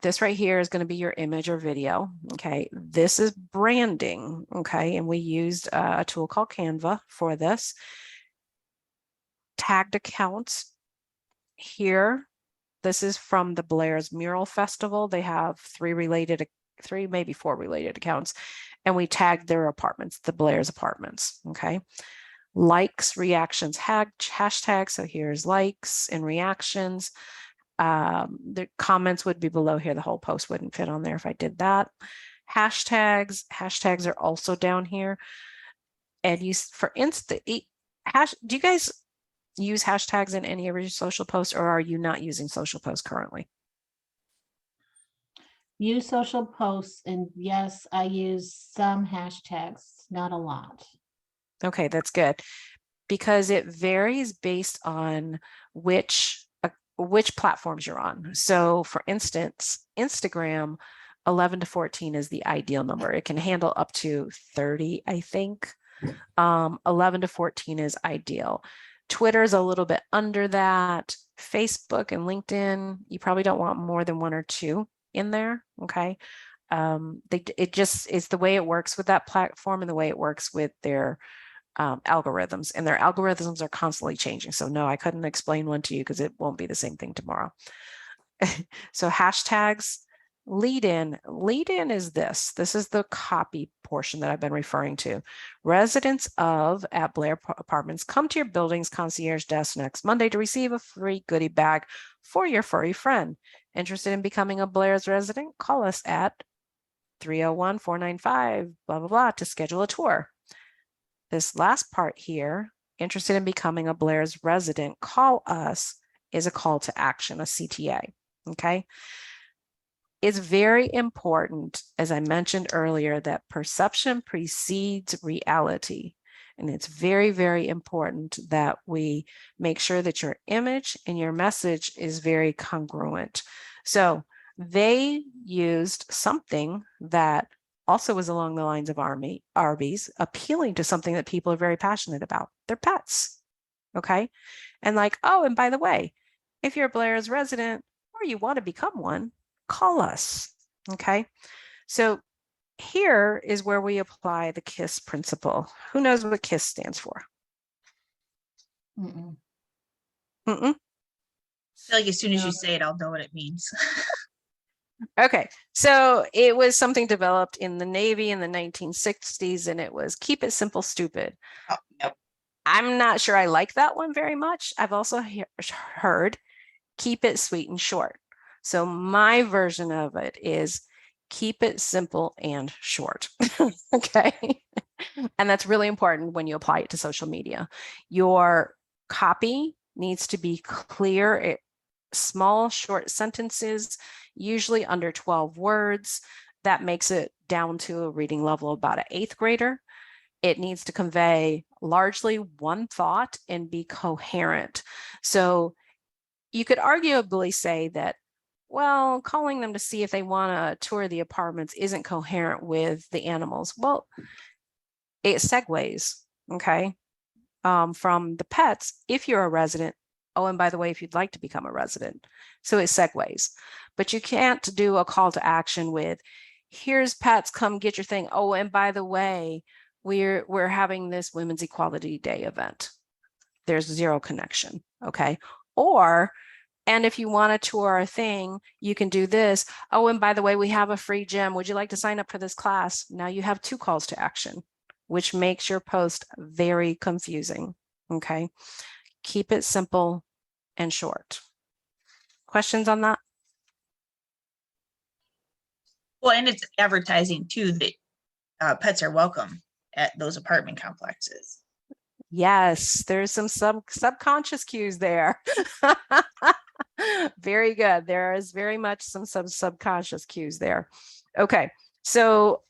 This right here is going to be your image or video. Okay. This is branding. Okay. And we used a tool called Canva for this. Tagged accounts here. This is from the Blair's Mural Festival. They have three, maybe four related accounts. And we tagged their apartments, the Blair's apartments. Okay. Likes, reactions, hashtags. So here's likes and reactions. The comments would be below here. The whole post wouldn't fit on there if I did that. Hashtags are also down here. And for instance, do you guys use hashtags in any of your social posts, or are you not using social posts currently? Use social posts, and yes, I use some hashtags, not a lot. Okay, that's good, because it varies based on which platforms you're on. So for instance, Instagram, 11 to 14 is the ideal number. It can handle up to 30, I think. 11 to 14 is ideal. Twitter is a little bit under that. Facebook and LinkedIn, you probably don't want more than 1 or 2 in there. Okay. It just is the way it works with that platform and the way it works with their algorithms, and their algorithms are constantly changing. So no, I couldn't explain one to you because it won't be the same thing tomorrow. So hashtags, lead in is this is the copy portion that I've been referring to. Residents of at Blair Apartments come to your building's concierge desk next Monday to receive a free goodie bag for your furry friend. Interested in becoming a Blair's resident? Call us at 301-495 blah blah blah to schedule a tour. This last part here, interested in becoming a Blair's resident, call us, is a call to action, a CTA. Okay. It's very important, as I mentioned earlier, that perception precedes reality. And it's very, very important that we make sure that your image and your message is very congruent. So they used something that also was along the lines of Arby's, appealing to something that people are very passionate about, their pets. Okay. And like, oh, and by the way, if you're a Blair's resident or you want to become one, call us. Okay. So here is where we apply the KISS principle. Who knows what KISS stands for? Mm-mm. I feel like as soon as you say it, I'll know what it means. Okay, so it was something developed in the Navy in the 1960s, and it was keep it simple, stupid. Oh, nope. I'm not sure I like that one very much. I've also heard keep it sweet and short. So my version of it is keep it simple and short. Okay. And that's really important when you apply it to social media. Your copy needs to be clear, small, short sentences, usually under 12 words. That makes it down to a reading level of about an 8th grader. It needs to convey largely one thought and be coherent. So you could arguably say that, well, calling them to see if they want to tour the apartments isn't coherent with the animals. Well, it segues, okay, from the pets. If you're a resident, oh, and by the way, if you'd like to become a resident. So it segues, but you can't do a call to action with, here's Pat's, come get your thing. Oh, and by the way, we're having this Women's Equality Day event. There's zero connection. Okay. Or, and if you want to tour our thing, you can do this. Oh, and by the way, we have a free gym. Would you like to sign up for this class? Now you have 2 calls to action, which makes your post very confusing. Okay. Keep it simple and short. Questions on that? Well, and it's advertising too that pets are welcome at those apartment complexes. Yes, there's some subconscious cues there. Very good. There is very much some subconscious cues there. Okay, so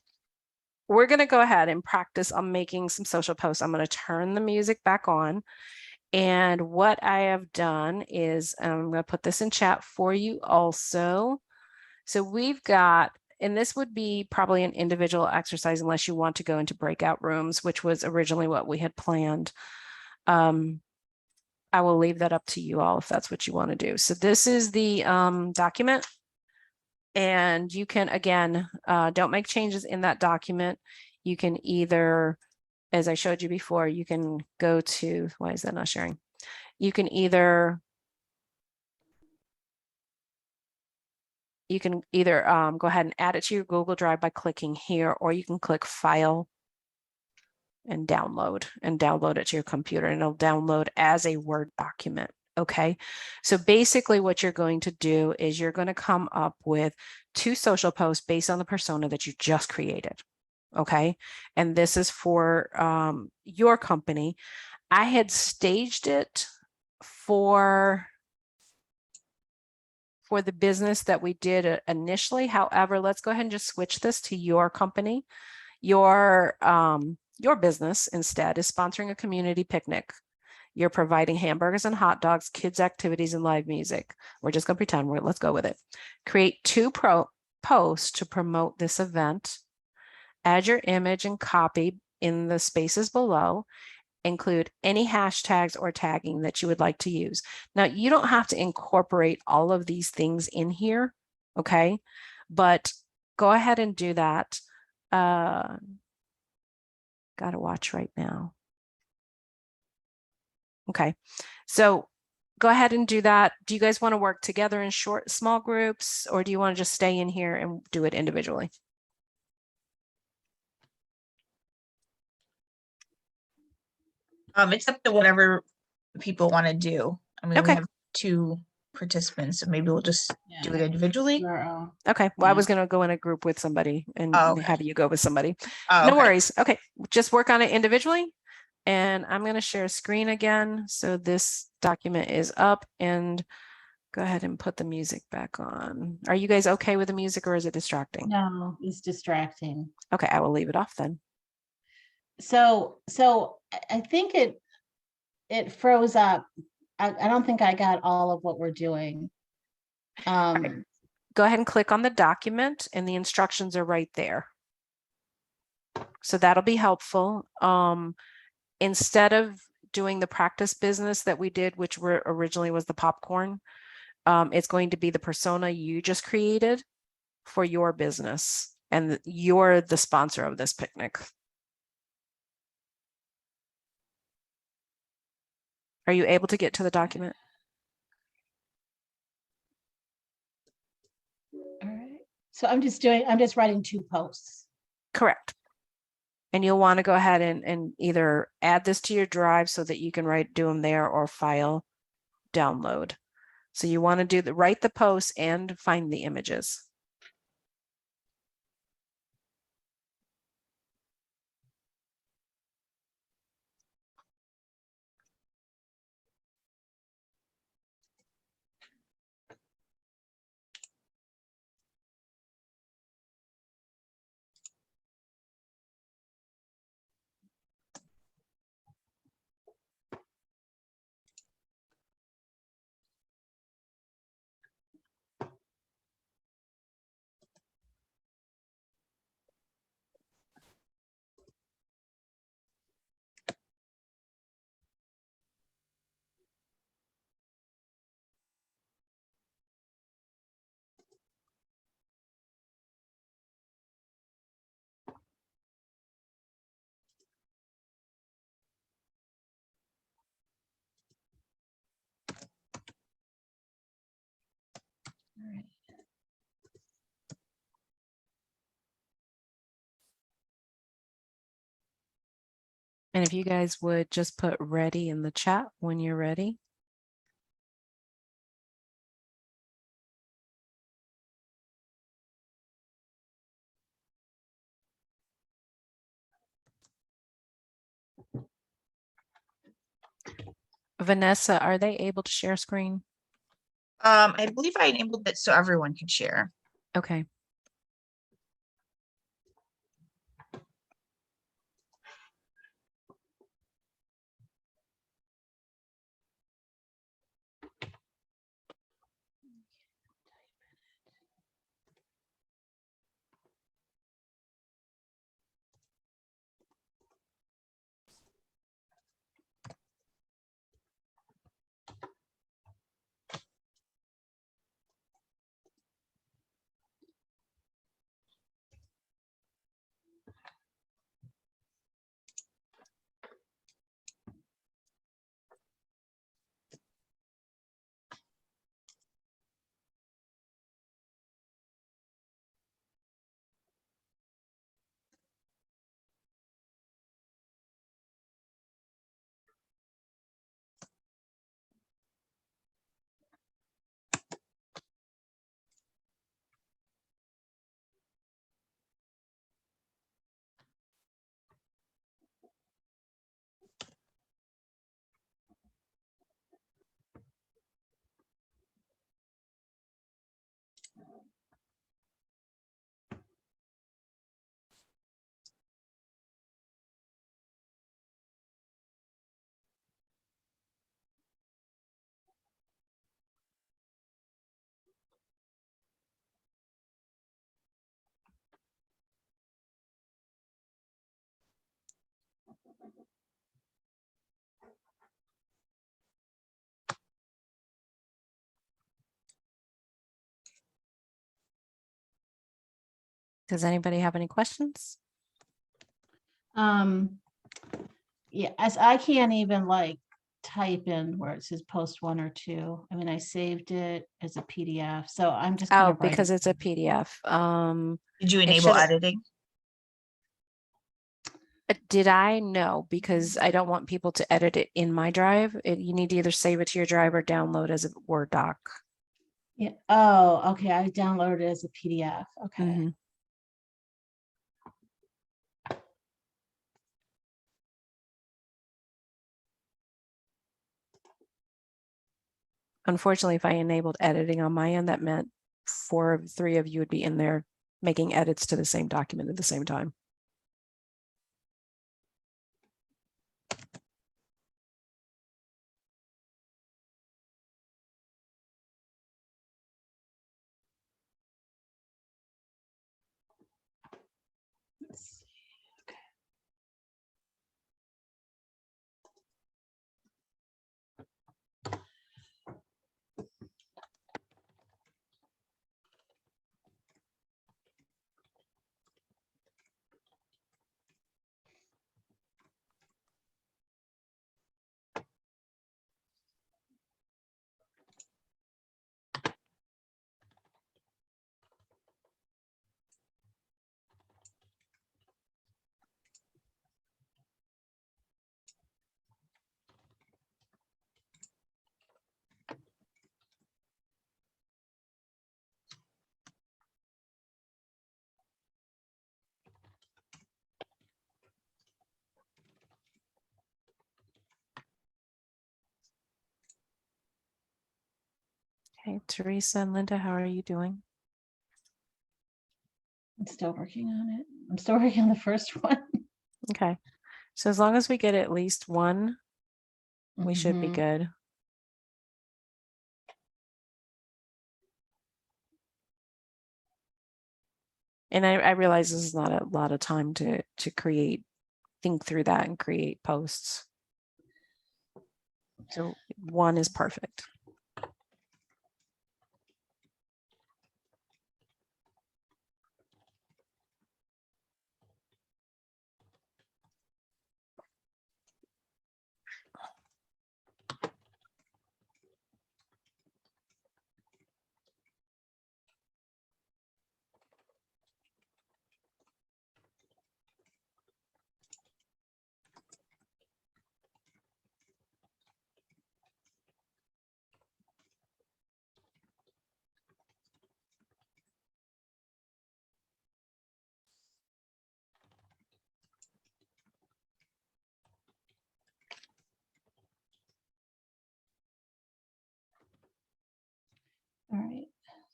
we're going to go ahead and practice on making some social posts. I'm going to turn the music back on. And what I have done is I'm going to put this in chat for you also. So we've got, and this would be probably an individual exercise unless you want to go into breakout rooms, which was originally what we had planned. I will leave that up to you all if that's what you want to do. So this is the document. And you can, again, don't make changes in that document. You can either, as I showed you before, you can go to, why is that not sharing? You can either go ahead and add it to your Google Drive by clicking here, or you can click File and download it to your computer, and it'll download as a Word document. Okay, so basically what you're going to do is you're going to come up with 2 social posts based on the persona that you just created. Okay, and this is for your company. I had staged it for the business that we did initially. However, let's go ahead and just switch this to your company. Your business instead is sponsoring a community picnic. You're providing hamburgers and hot dogs, kids activities, and live music. We're just going to pretend. Let's go with it. Create 2 posts to promote this event. Add your image and copy in the spaces below. Include any hashtags or tagging that you would like to use. Now, you don't have to incorporate all of these things in here, okay? But go ahead and do that. Got to watch right now. Okay, so go ahead and do that. Do you guys want to work together in small groups, or do you want to just stay in here and do it individually? It's up to whatever people want to do. I mean, Okay. we have 2 participants, so maybe we'll just do it individually. Okay, well, I was going to go in a group with somebody and have you go with somebody. Oh, No okay. worries. Okay, just work on it individually. And I'm going to share screen again. So this document is up, and go ahead and put the music back on. Are you guys okay with the music, or is it distracting? No, it's distracting. Okay, I will leave it off then. So I think it froze up. I don't think I got all of what we're doing. Go ahead and click on the document, and the instructions are right there. So that'll be helpful. Instead of doing the practice business that we did, which originally was the popcorn, it's going to be the persona you just created for your business, and you're the sponsor of this picnic. Are you able to get to the document? All right. So I'm just writing 2 posts. Correct. And you'll want to go ahead and either add this to your drive so that you can do them there, or file, download. So you want to write the posts and find the images. right. And if you guys would just put ready in the chat when you're ready. Vanessa, are they able to share screen? I believe I enabled it so everyone could share. Okay. Does anybody have any questions? Yeah, as I can't even like type in where it says post 1 or 2. I mean, I saved it as a PDF, so I'm just kind Oh, of writing. because it's a PDF. Did you It enable should- editing? Did I? No, because I don't want people to edit it in my drive. You need to either save it to your drive or download as a Word doc. Yeah. Oh, okay. I downloaded it as a PDF. Okay. Mhm. Unfortunately, if I enabled editing on my end, that meant 3 of you would be in there making edits to the same document at the same time. Let's see. Okay. Okay, Teresa and Linda, how are you doing? I'm still working on it. I'm still working on the first one. Okay, so as long as we get at least one, we should be Mhm. good. And I realize this is not a lot of time to think through that and create posts. So one is perfect.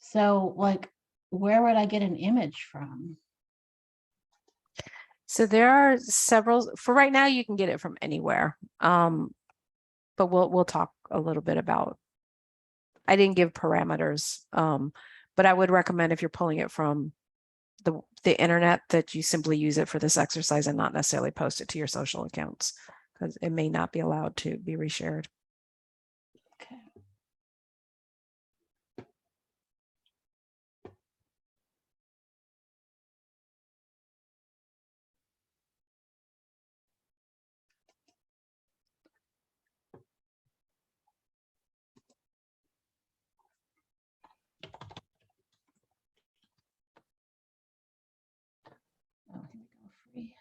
So like, where would I get an image from? So there are several, for right now, you can get it from anywhere. But we'll talk a little bit about, I didn't give parameters, but I would recommend if you're pulling it from the internet that you simply use it for this exercise and not necessarily post it to your social accounts because it may not be allowed to be reshared. Okay. Oh, here we go, free.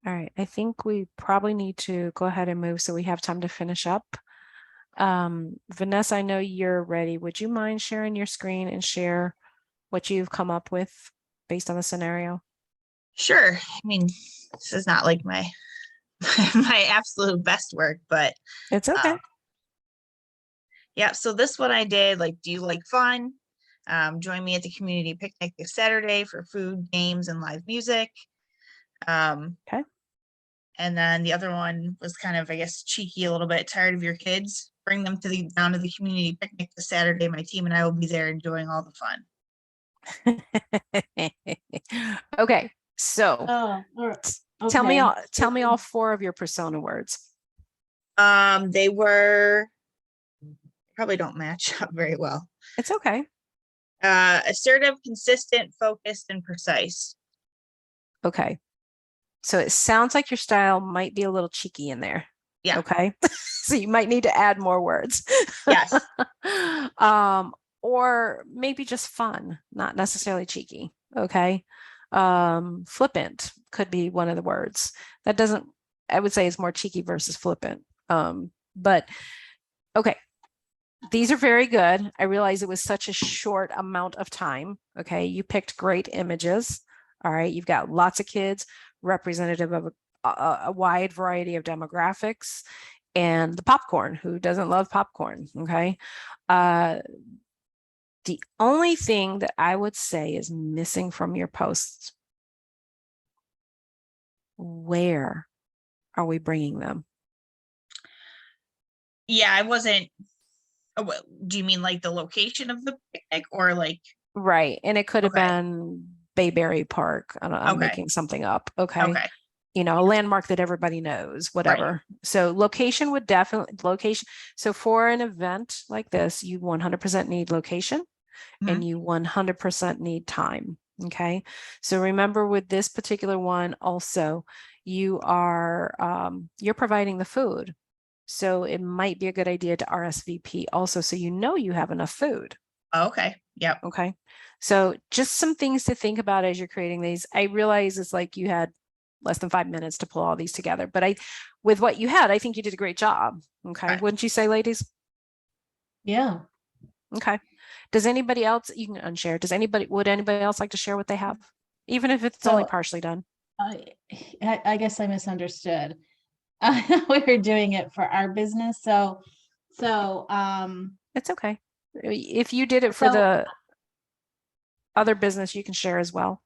All right, I think we probably need to go ahead and move so we have time to finish up. Vanessa, I know you're ready. Would you mind sharing your screen and share what you've come up with based on the scenario? Sure. I mean, this is not like my my absolute best work, but It's okay. yeah. So this one I did, like, do you like fun? Join me at the community picnic this Saturday for food, games, and live music. Okay. And then the other one was kind of, I guess, cheeky a little bit. Tired of your kids? Bring them down to the community picnic this Saturday. My team and I will be there enjoying all the fun. Okay, so Oh, tell me okay. tell me all four of your persona words. They were probably don't match up very well. It's okay. Assertive, consistent, focused, and precise. Okay. So it sounds like your style might be a little cheeky in there. Yeah. Okay. So you might need to add more words. Yes. Or maybe just fun, not necessarily cheeky. Okay. Flippant could be one of the words. That doesn't, I would say it's more cheeky versus flippant. But okay. These are very good. I realize it was such a short amount of time. Okay. You picked great images. All right. You've got lots of kids, representative of a wide variety of demographics, and the popcorn. Who doesn't love popcorn? Okay. The only thing that I would say is missing from your posts. Where are we bringing them? Yeah, I wasn't. Do you mean like the location of the picnic or like? Right. And it could have Okay. been Bayberry Park. I don't know, I'm Okay. making something up. Okay. Okay. You know, a landmark that everybody knows, whatever. So location would definitely location. So for an event like this, you 100% need location and you 100% need time. Okay. So remember with this particular one also, you are, you're providing the food. So it might be a good idea to RSVP also, so you know you have enough food. Okay. Yep. Okay. So just some things to think about as you're creating these. I realize it's like you had less than 5 minutes to pull all these together, but with what you had, I think you did a great job. Okay. Okay. Wouldn't you say, ladies? Yeah. Okay. Does anybody else, you can unshare. Would anybody else like to share what they have? Even if it's only So partially done. I guess I misunderstood. We were doing it for our business. So It's okay. If you did it for So- the other business, you can share as well.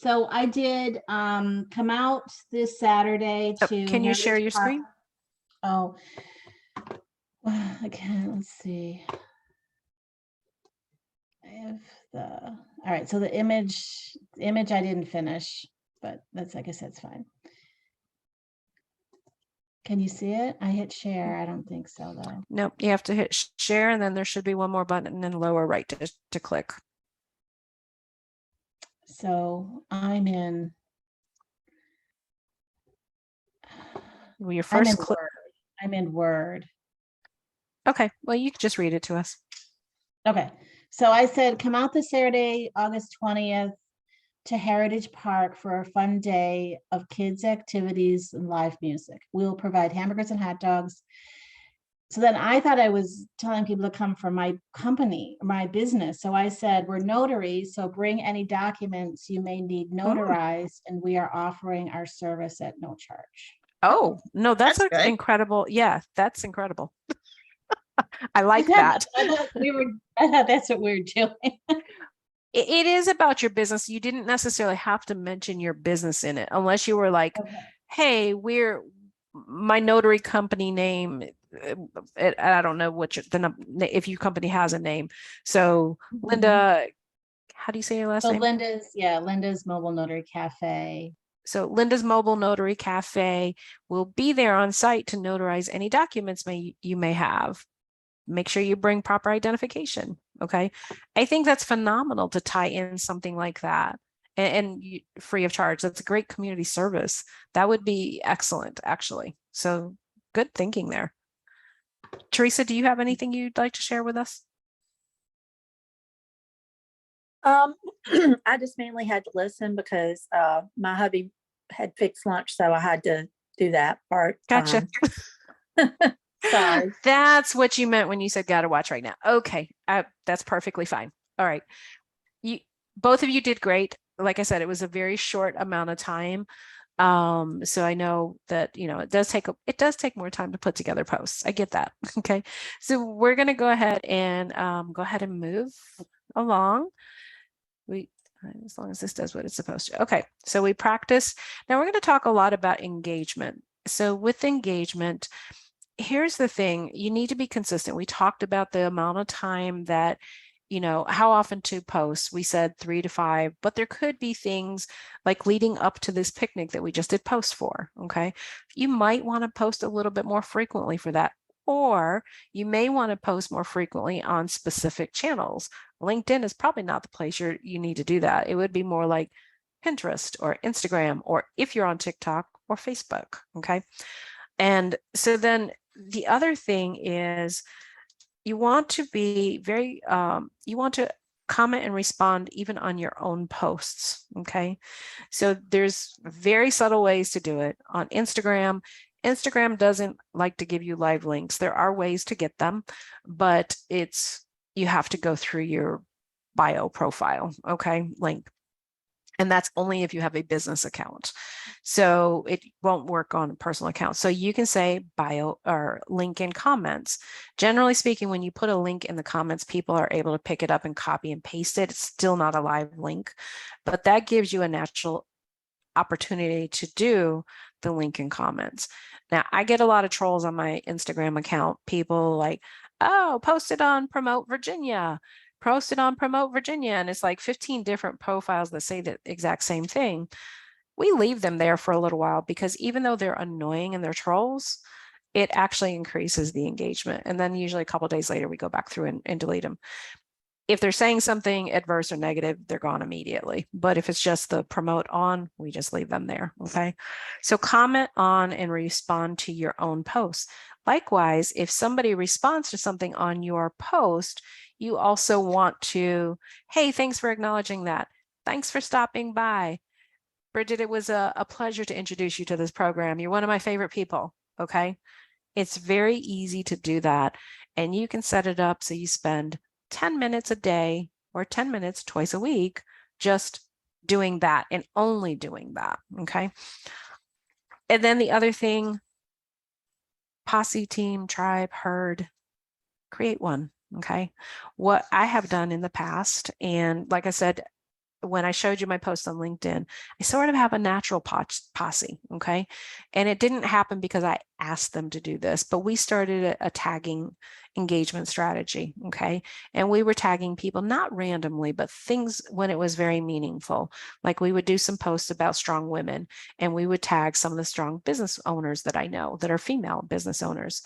So I did come out this Saturday Oh, to can you share Heritage your Park. screen? Oh, again, let's see. I have the, all right, so the image I didn't finish, but that's, like I said, it's fine. Can you see it? I hit share. I don't think so though. Nope, you have to hit share, and then there should be one more button in the lower right to click. So I'm in. Well, your I'm in first click. Word. I'm in Word. Okay, well, you can just read it to us. Okay, so I said, come out this Saturday, August 20th to Heritage Park for a fun day of kids' activities and live music. We'll provide hamburgers and hot dogs. So then I thought I was telling people to come from my company, my business. So I said, we're notaries, so bring any documents you may need notarized, and we are offering our service at no charge. Oh, no, that's That's good. incredible. Yeah, that's incredible. I like that. I thought that's what we were doing. It is about your business. You didn't necessarily have to mention your business in it unless you were like, Okay. hey, my notary company name. I don't know what if your company has a name. So Linda, how do you say your last So name? Linda's Mobile Notary Cafe. So Linda's Mobile Notary Cafe will be there on site to notarize any documents you may have. Make sure you bring proper identification. Okay. I think that's phenomenal to tie in something like that and free of charge. That's a great community service. That would be excellent, actually. So good thinking there. Teresa, do you have anything you'd like to share with us? I just mainly had to listen because my hubby had fixed lunch, so I had to do that part. Gotcha. Sorry. That's what you meant when you said gotta watch right now. Okay, that's perfectly fine. All right. Both of you did great. Like I said, it was a very short amount of time. So I know that, it does take more time to put together posts. I get that. Okay. So we're going to go ahead and move along. As long as this does what it's supposed to. Okay. So we practice. Now we're going to talk a lot about engagement. So with engagement, here's the thing, you need to be consistent. We talked about the amount of time that, how often to post. We said 3 to 5, but there could be things like leading up to this picnic that we just did post for. Okay. You might want to post a little bit more frequently for that, or you may want to post more frequently on specific channels. LinkedIn is probably not the place you need to do that. It would be more like Pinterest or Instagram, or if you're on TikTok or Facebook. Okay. And so then the other thing is you want to be you want to comment and respond even on your own posts. Okay. So there's very subtle ways to do it on Instagram. Instagram doesn't like to give you live links. There are ways to get them, but you have to go through your bio profile. Okay. Link. And that's only if you have a business account. So it won't work on a personal account. So you can say bio or link in comments. Generally speaking, when you put a link in the comments, people are able to pick it up and copy and paste it. It's still not a live link, but that gives you a natural opportunity to do the link in comments. Now, I get a lot of trolls on my Instagram account. People like, oh, post it on Promote Virginia. Posted on Promote Virginia, and it's like 15 different profiles that say the exact same thing. We leave them there for a little while because even though they're annoying and they're trolls, it actually increases the engagement. And then usually a couple of days later, we go back through and delete them. If they're saying something adverse or negative, they're gone immediately. But if it's just the promote on, we just leave them there. Okay. So comment on and respond to your own posts. Likewise, if somebody responds to something on your post, you also want to, hey, thanks for acknowledging that. Thanks for stopping by. Bridget, it was a pleasure to introduce you to this program. You're one of my favorite people. Okay. It's very easy to do that. And you can set it up so you spend 10 minutes a day or 10 minutes twice a week just doing that and only doing that. Okay. And then the other thing, posse, team, tribe, herd, create one. Okay. What I have done in the past, and like I said, when I showed you my post on LinkedIn, I sort of have a natural posse, okay? And it didn't happen because I asked them to do this, but we started a tagging engagement strategy, okay? And we were tagging people not randomly, but things when it was very meaningful. Like we would do some posts about strong women, and we would tag some of the strong business owners that I know that are female business owners.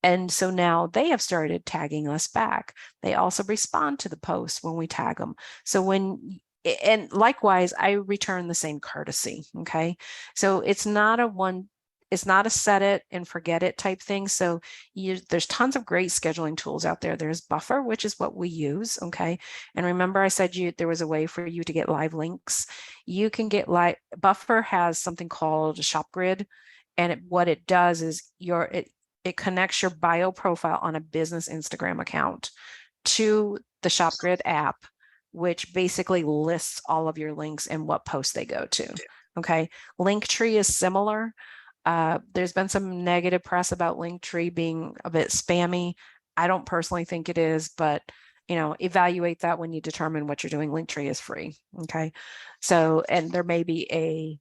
And so now they have started tagging us back. They also respond to the posts when we tag them. So and likewise, I return the same courtesy. Okay. So it's not a set it and forget it type thing. So there's tons of great scheduling tools out there. There's Buffer, which is what we use. Okay. And remember I said there was a way for you to get live links. You can get Buffer has something called ShopGrid. And what it does is it connects your bio profile on a business Instagram account to the ShopGrid app, which basically lists all of your links and what posts they go to. Okay. Linktree is similar. There's been some negative press about Linktree being a bit spammy. I don't personally think it is, but evaluate that when you determine what you're doing. Linktree is free. Okay. So, and there may be a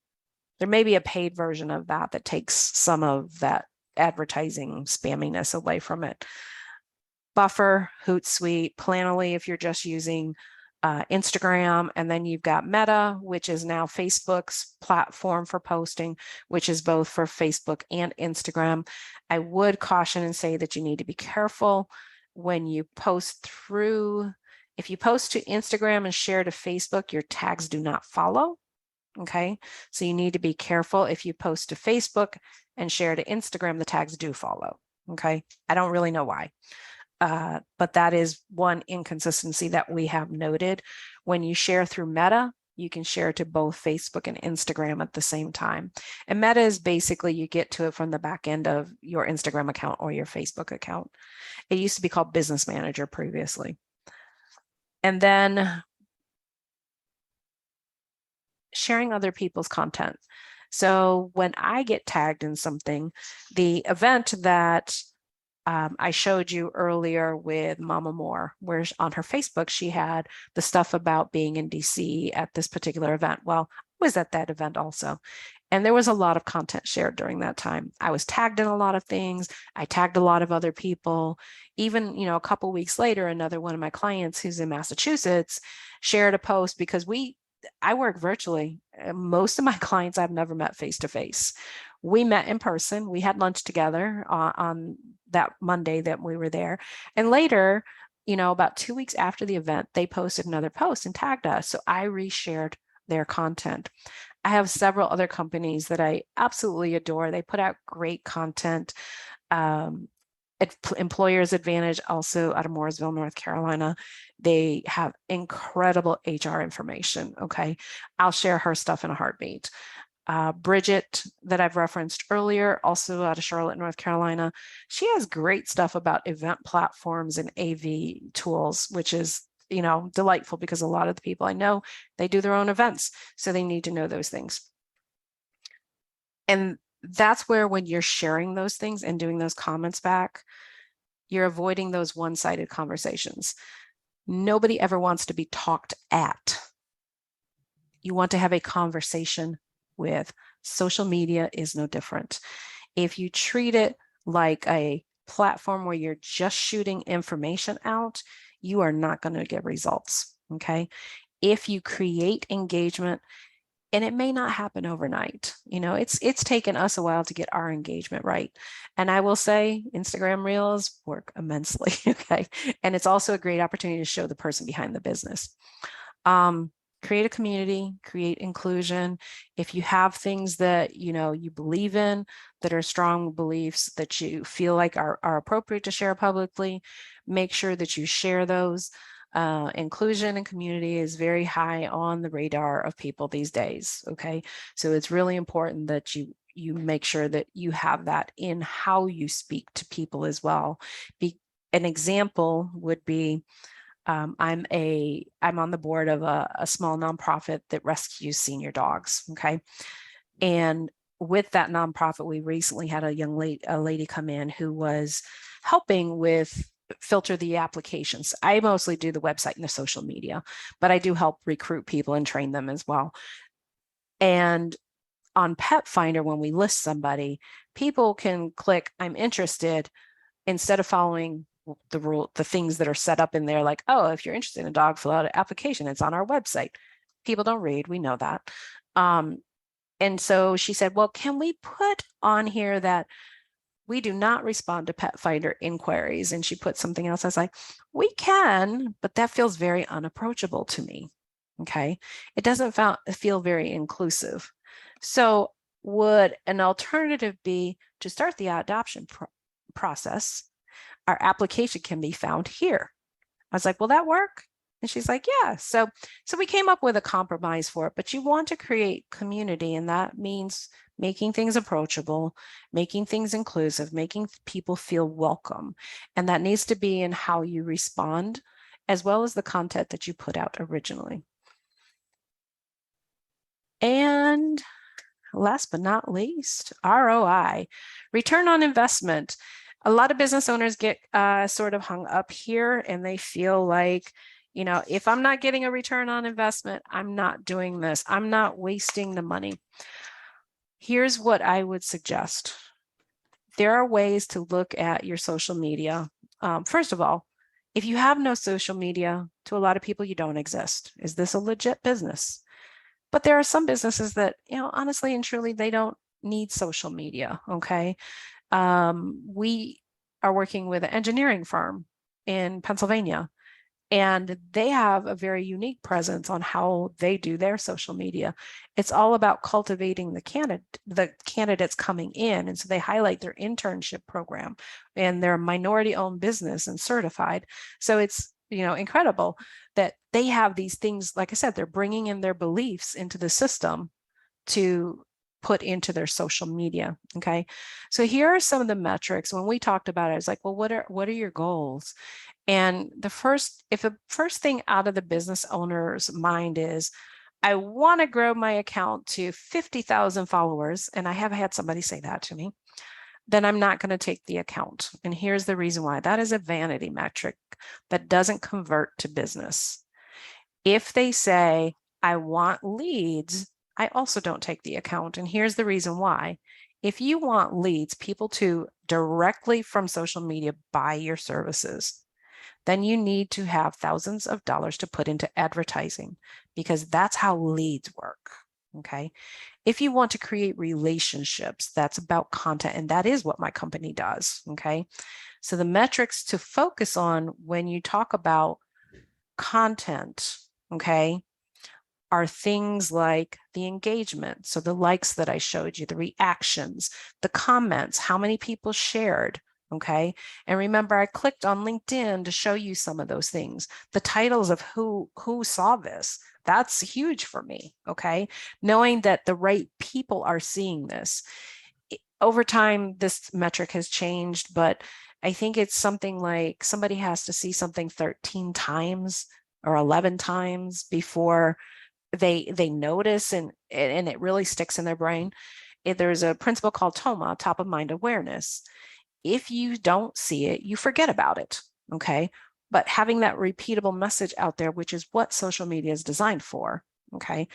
paid version of that takes some of that advertising spamminess away from it. Buffer, Hootsuite, Planoly if you're just using Instagram, and then you've got Meta, which is now Facebook's platform for posting, which is both for Facebook and Instagram. I would caution and say that you need to be careful when you post if you post to Instagram and share to Facebook, your tags do not follow. Okay, so you need to be careful. If you post to Facebook and share to Instagram, the tags do follow. Okay, I don't really know why. But that is one inconsistency that we have noted. When you share through Meta, you can share to both Facebook and Instagram at the same time. And Meta is basically you get to it from the back end of your Instagram account or your Facebook account. It used to be called Business Manager previously. And then sharing other people's content. So when I get tagged in something, the event that I showed you earlier with Mama Moore, where on her Facebook, she had the stuff about being in DC at this particular event. Well, I was at that event also. And there was a lot of content shared during that time. I was tagged in a lot of things. I tagged a lot of other people. Even, a couple weeks later, another one of my clients who's in Massachusetts shared a post because I work virtually. Most of my clients I've never met face to face. We met in person. We had lunch together on that Monday that we were there. And later, about 2 weeks after the event, they posted another post and tagged us. So I reshared their content. I have several other companies that I absolutely adore. They put out great content. Employers Advantage, also out of Mooresville, North Carolina. They have incredible HR information. Okay. I'll share her stuff in a heartbeat. Bridget, that I've referenced earlier, also out of Charlotte, North Carolina. She has great stuff about event platforms and AV tools, which is, delightful because a lot of the people I know, they do their own events. So they need to know those things. And that's where when you're sharing those things and doing those comments back, you're avoiding those one-sided conversations. Nobody ever wants to be talked at. You want to have a conversation with. Social media is no different. If you treat it like a platform where you're just shooting information out, you are not going to get results. Okay. If you create engagement, and it may not happen overnight. It's taken us a while to get our engagement right. And I will say Instagram Reels work immensely. Okay. And it's also a great opportunity to show the person behind the business. Create a community, create inclusion. If you have things that you believe in, that are strong beliefs that you feel like are appropriate to share publicly, make sure that you share those. Inclusion and community is very high on the radar of people these days. Okay, so it's really important that you make sure that you have that in how you speak to people as well. An example would be I'm on the board of a small nonprofit that rescues senior dogs. Okay, and with that nonprofit, we recently had a lady come in who was helping with filter the applications. I mostly do the website and the social media, but I do help recruit people and train them as well. And on Pet Finder, when we list somebody, people can click, I'm interested, instead of following the things that are set up in there, like, oh, if you're interested in a dog, fill out an application. It's on our website. People don't read. We know that. And so she said, well, can we put on here that we do not respond to Pet Finder inquiries? And she put something else. I was like, we can, but that feels very unapproachable to me. Okay. It doesn't feel very inclusive. So would an alternative be to start the adoption process? Our application can be found here. I was like, will that work? And she's like, yeah. So we came up with a compromise for it, but you want to create community, and that means making things approachable, making things inclusive, making people feel welcome. And that needs to be in how you respond, as well as the content that you put out originally. And last but not least, ROI, return on investment. A lot of business owners get sort of hung up here, and they feel like, you know, if I'm not getting a return on investment, I'm not doing this. I'm not wasting the money. Here's what I would suggest. There are ways to look at your social media. First of all, if you have no social media, to a lot of people, you don't exist. Is this a legit business? But there are some businesses that, you know, honestly and truly, they don't need social media. Okay. We are working with an engineering firm in Pennsylvania, and they have a very unique presence on how they do their social media. It's all about cultivating the candidates coming in. And so they highlight their internship program, and they're a minority-owned business and certified. So it's, you know, incredible that they have these things. Like I said, they're bringing in their beliefs into the system to put into their social media. Okay. So here are some of the metrics. When we talked about it, I was like, well, what are your goals? And the first thing out of the business owner's mind is, I want to grow my account to 50,000 followers, and I have had somebody say that to me, then I'm not going to take the account. And here's the reason why. That is a vanity metric that doesn't convert to business. If they say, I want leads, I also don't take the account. And here's the reason why. If you want leads, people to directly from social media buy your services, then you need to have thousands of dollars to put into advertising, because that's how leads work. Okay. If you want to create relationships, that's about content. And that is what my company does. Okay. So the metrics to focus on when you talk about content, okay, are things like the engagement. So the likes that I showed you, the reactions, the comments, how many people shared. Okay. And remember, I clicked on LinkedIn to show you some of those things. The titles of who saw this. That's huge for me. Okay. Knowing that the right people are seeing this. Over time, this metric has changed, but I think it's something like somebody has to see something 13 times or 11 times before they notice, and it really sticks in their brain. There's a principle called TOMA, top of mind awareness. If you don't see it, you forget about it. Okay. But having that repeatable message out there, which is what social media is designed for, okay,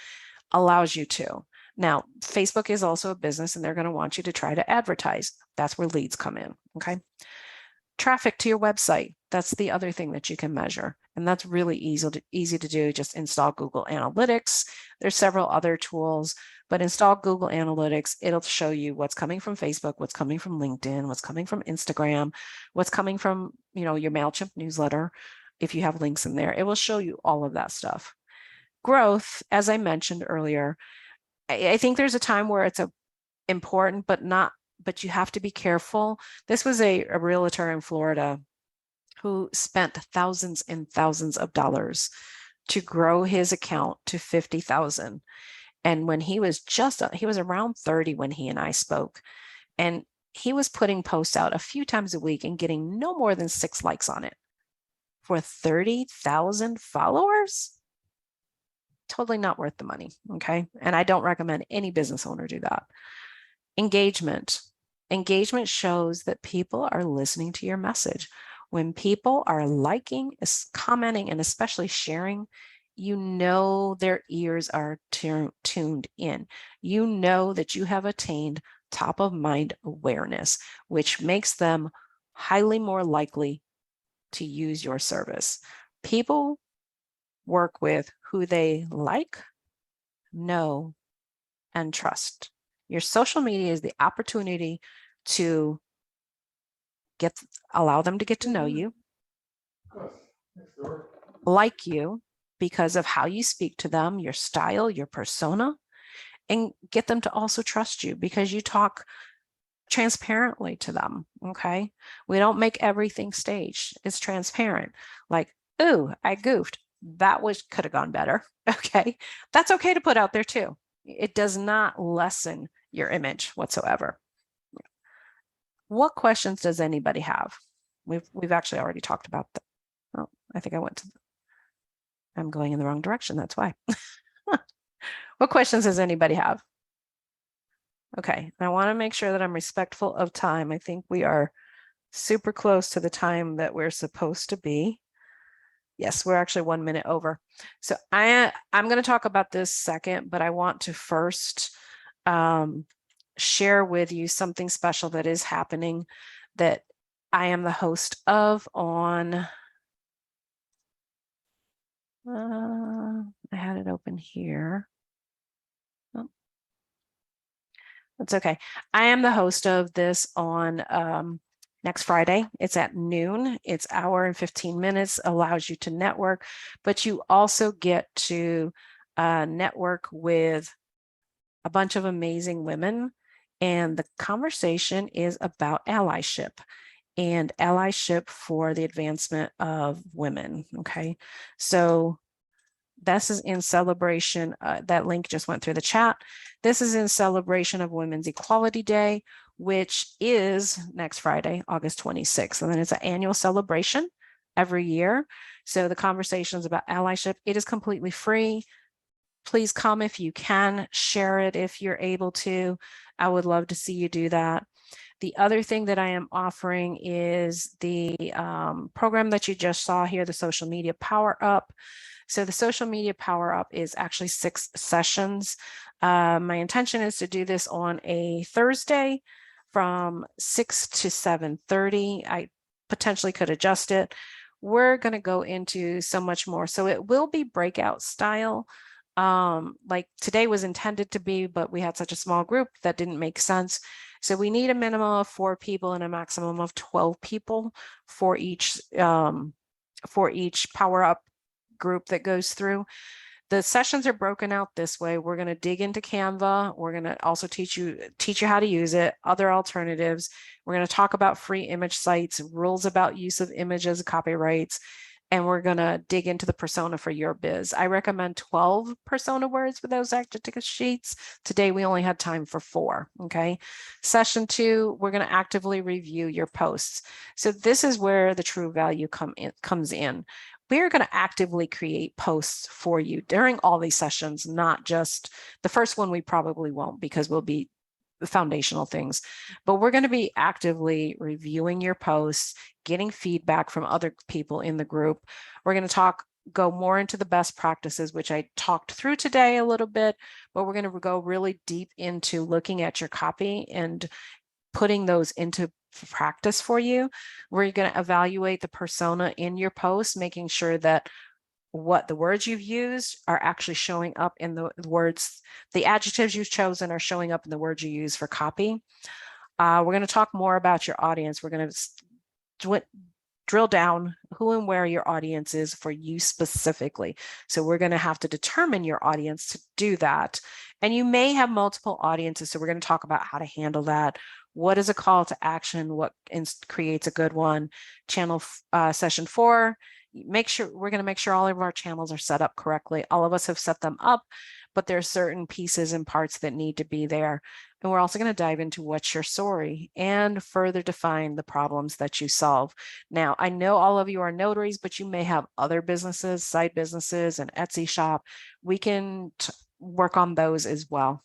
allows you to. Now, Facebook is also a business, and they're going to want you to try to advertise. That's where leads come in. Okay. Traffic to your website. That's the other thing that you can measure. And that's really easy to do. Just install Google Analytics. There's several other tools, but install Google Analytics. It'll show you what's coming from Facebook, what's coming from LinkedIn, what's coming from Instagram, what's coming from, you know, your MailChimp newsletter. If you have links in there, it will show you all of that stuff. Growth, as I mentioned earlier, I think there's a time where it's important, but you have to be careful. This was a realtor in Florida who spent thousands and thousands of dollars to grow his account to 50,000. And when he was around 30 when he and I spoke, and he was putting posts out a few times a week and getting no more than 6 likes on it for 30,000 followers. Totally not worth the money. Okay. And I don't recommend any business owner do that. Engagement shows that people are listening to your message. When people are liking, commenting, and especially sharing, you know their ears are tuned in. You know that you have attained top of mind awareness, which makes them highly more likely to use your service. People work with who they like, know, and trust. Your social media is the opportunity to allow them to get to know you, like you because of how you speak to them, your style, your persona, and get them to also trust you because you talk transparently to them. Okay. We don't make everything staged. It's transparent. Like, ooh, I goofed. That could have gone better. Okay. That's okay to put out there too. It does not lessen your image whatsoever. What questions does anybody have? We've actually already talked about that. Oh, I think I'm going in the wrong direction. That's why. What questions does anybody have? Okay, I want to make sure that I'm respectful of time. I think we are super close to the time that we're supposed to be. Yes, we're actually 1 minute over. So I'm going to talk about this second, but I want to first share with you something special that is happening that I am the host of on, I had it open here. Oh, that's okay. I am the host of this on next Friday. It's at noon. It's hour and 15 minutes, allows you to network, but you also get to network with a bunch of amazing women. And the conversation is about allyship and allyship for the advancement of women. Okay. So this is in celebration. That link just went through the chat. This is in celebration of Women's Equality Day, which is next Friday, August 26th. And then it's an annual celebration every year. So the conversation is about allyship. It is completely free. Please come if you can, share it if you're able to. I would love to see you do that. The other thing that I am offering is the program that you just saw here, the Social Media Power Up. So the Social Media Power Up is actually 6 sessions. My intention is to do this on a Thursday from 6 to 7:30. I potentially could adjust it. We're going to go into so much more. So it will be breakout style. Like today was intended to be, but we had such a small group that didn't make sense. So we need a minimum of 4 people and a maximum of 12 people for each Power Up group that goes through. The sessions are broken out this way. We're going to dig into Canva. We're going to also teach you how to use it, other alternatives. We're going to talk about free image sites, rules about use of images, copyrights, and we're going to dig into the persona for your biz. I recommend 12 persona words for those activity sheets. Today, we only had time for 4, okay? Session 2, we're going to actively review your posts. So this is where the true value comes in. We're going to actively create posts for you during all these sessions, not just the first one. We probably won't because we'll be foundational things, but we're going to be actively reviewing your posts, getting feedback from other people in the group. We're going to go more into the best practices, which I talked through today a little bit, but we're going to go really deep into looking at your copy and putting those into practice for you. We're going to evaluate the persona in your post, making sure that what the words you've used are actually showing up in the words, the adjectives you've chosen are showing up in the words you use for copy. We're going to talk more about your audience. We're going to drill down who and where your audience is for you specifically. So we're going to have to determine your audience to do that. And you may have multiple audiences. So we're going to talk about how to handle that. What is a call to action? What creates a good one? Session 4. We're going to make sure all of our channels are set up correctly. All of us have set them up, but there are certain pieces and parts that need to be there. And we're also going to dive into what's your story and further define the problems that you solve. Now, I know all of you are notaries, but you may have other businesses, side businesses, an Etsy shop. We can work on those as well.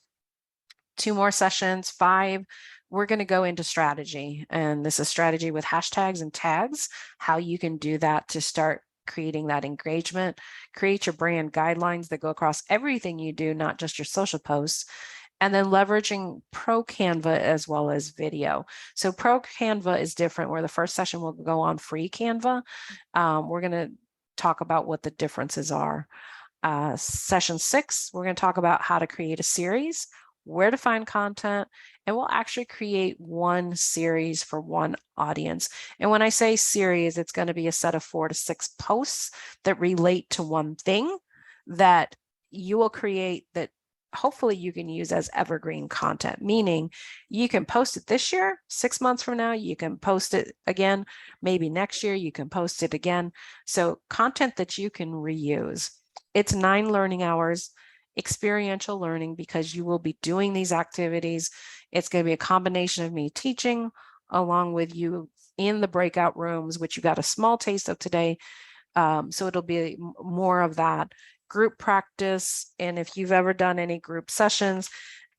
2 more sessions, 5. we're going to go into strategy, and this is strategy with hashtags and tags, how you can do that to start creating that engagement, create your brand guidelines that go across everything you do, not just your social posts, and then leveraging Pro Canva as well as video. So Pro Canva is different, where the first session will go on free Canva. We're going to talk about what the differences are. Session 6, we're going to talk about how to create a series, where to find content, and we'll actually create one series for one audience. And when I say series, it's going to be a set of 4 to 6 posts that relate to one thing that you will create, that hopefully you can use as evergreen content, meaning you can post it this year, 6 months from now, you can post it again, maybe next year, you can post it again. So content that you can reuse. It's 9 learning hours, experiential learning, because you will be doing these activities. It's going to be a combination of me teaching along with you in the breakout rooms, which you got a small taste of today. So it'll be more of that group practice. And if you've ever done any group sessions,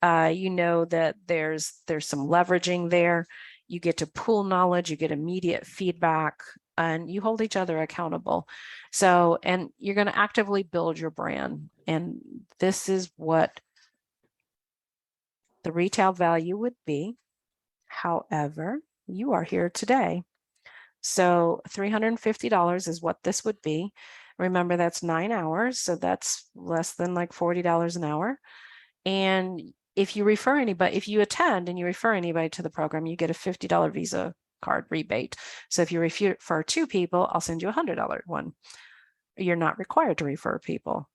you know that there's some leveraging there. You get to pool knowledge, you get immediate feedback, and you hold each other accountable. So, and you're going to actively build your brand. And this is what the retail value would be. However, you are here today. So $350 is what this would be. Remember, that's 9 hours. So that's less than like $40 an hour. And if you refer anybody, if you attend and you refer anybody to the program, you get a $50 Visa card rebate. So if you refer 2 people, I'll send you a $100 one. You're not required to refer people.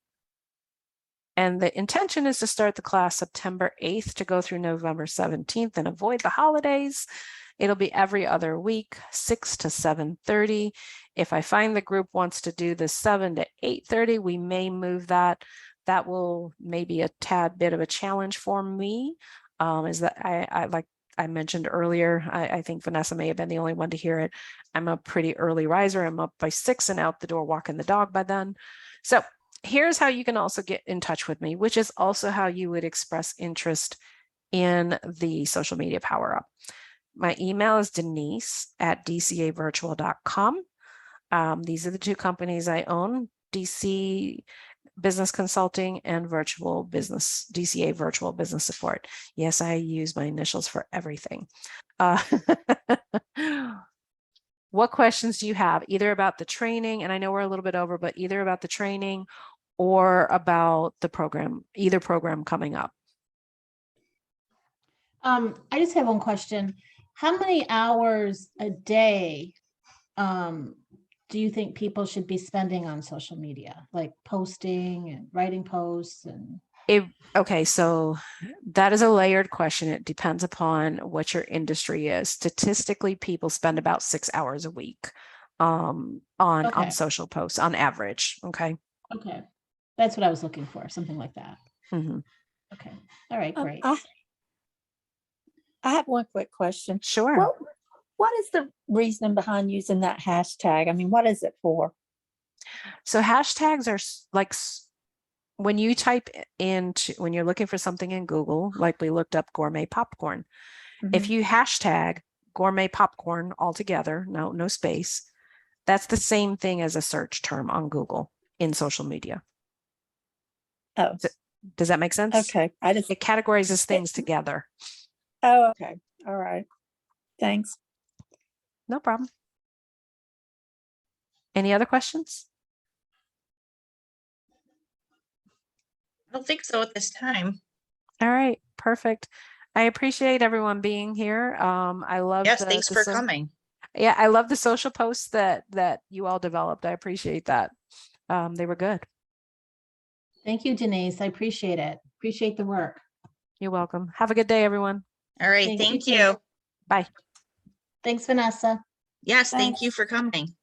And the intention is to start the class September 8th to go through November 17th and avoid the holidays. It'll be every other week, 6 to 7:30. If I find the group wants to do the 7 to 8:30, we may move that. That will maybe a tad bit of a challenge for me. Is that I like I mentioned earlier, I think Vanessa may have been the only one to hear it. I'm a pretty early riser. I'm up by 6 and out the door walking the dog by then. So here's how you can also get in touch with me, which is also how you would express interest in the social media power up. My email is denise@dcavirtual.com. These are the 2 companies I own, DC Business Consulting and DCA Virtual Business Support. Yes, I use my initials for everything. What questions do you have, either about the training, and I know we're a little bit over, but either about the training or about the program, either program coming up? I just have one question. How many hours a day do you think people should be spending on social media, like posting and writing posts? And okay, so that is a layered question. It depends upon what your industry is. Statistically, people spend about 6 hours a week on social posts on average. Okay. Okay, that's what I was looking for, something like that. Mm-hmm. Okay, all right, great. I have one quick question. Sure. What is the reasoning behind using that hashtag? I mean, what is it for? So hashtags are like when you type into, when you're looking for something in Google, like we looked up gourmet popcorn. Mm-hmm. If you hashtag gourmet popcorn altogether, no space, that's the same thing as a search term on Google in social media. Oh, does that make sense? Okay. It categorizes things together. Oh, okay. All right. Thanks. No problem. Any other questions? I don't think so at this time. All right, perfect. I appreciate everyone being here. I love Yes, thanks for coming. Yeah, I love the social posts that you all developed. I appreciate that. They were good. Thank you, Denise. I appreciate it. Appreciate the work. You're welcome. Have a good day, everyone. All right, Thank thank you. you. Bye. Thanks, Vanessa. Yes, thank Thanks. you for coming.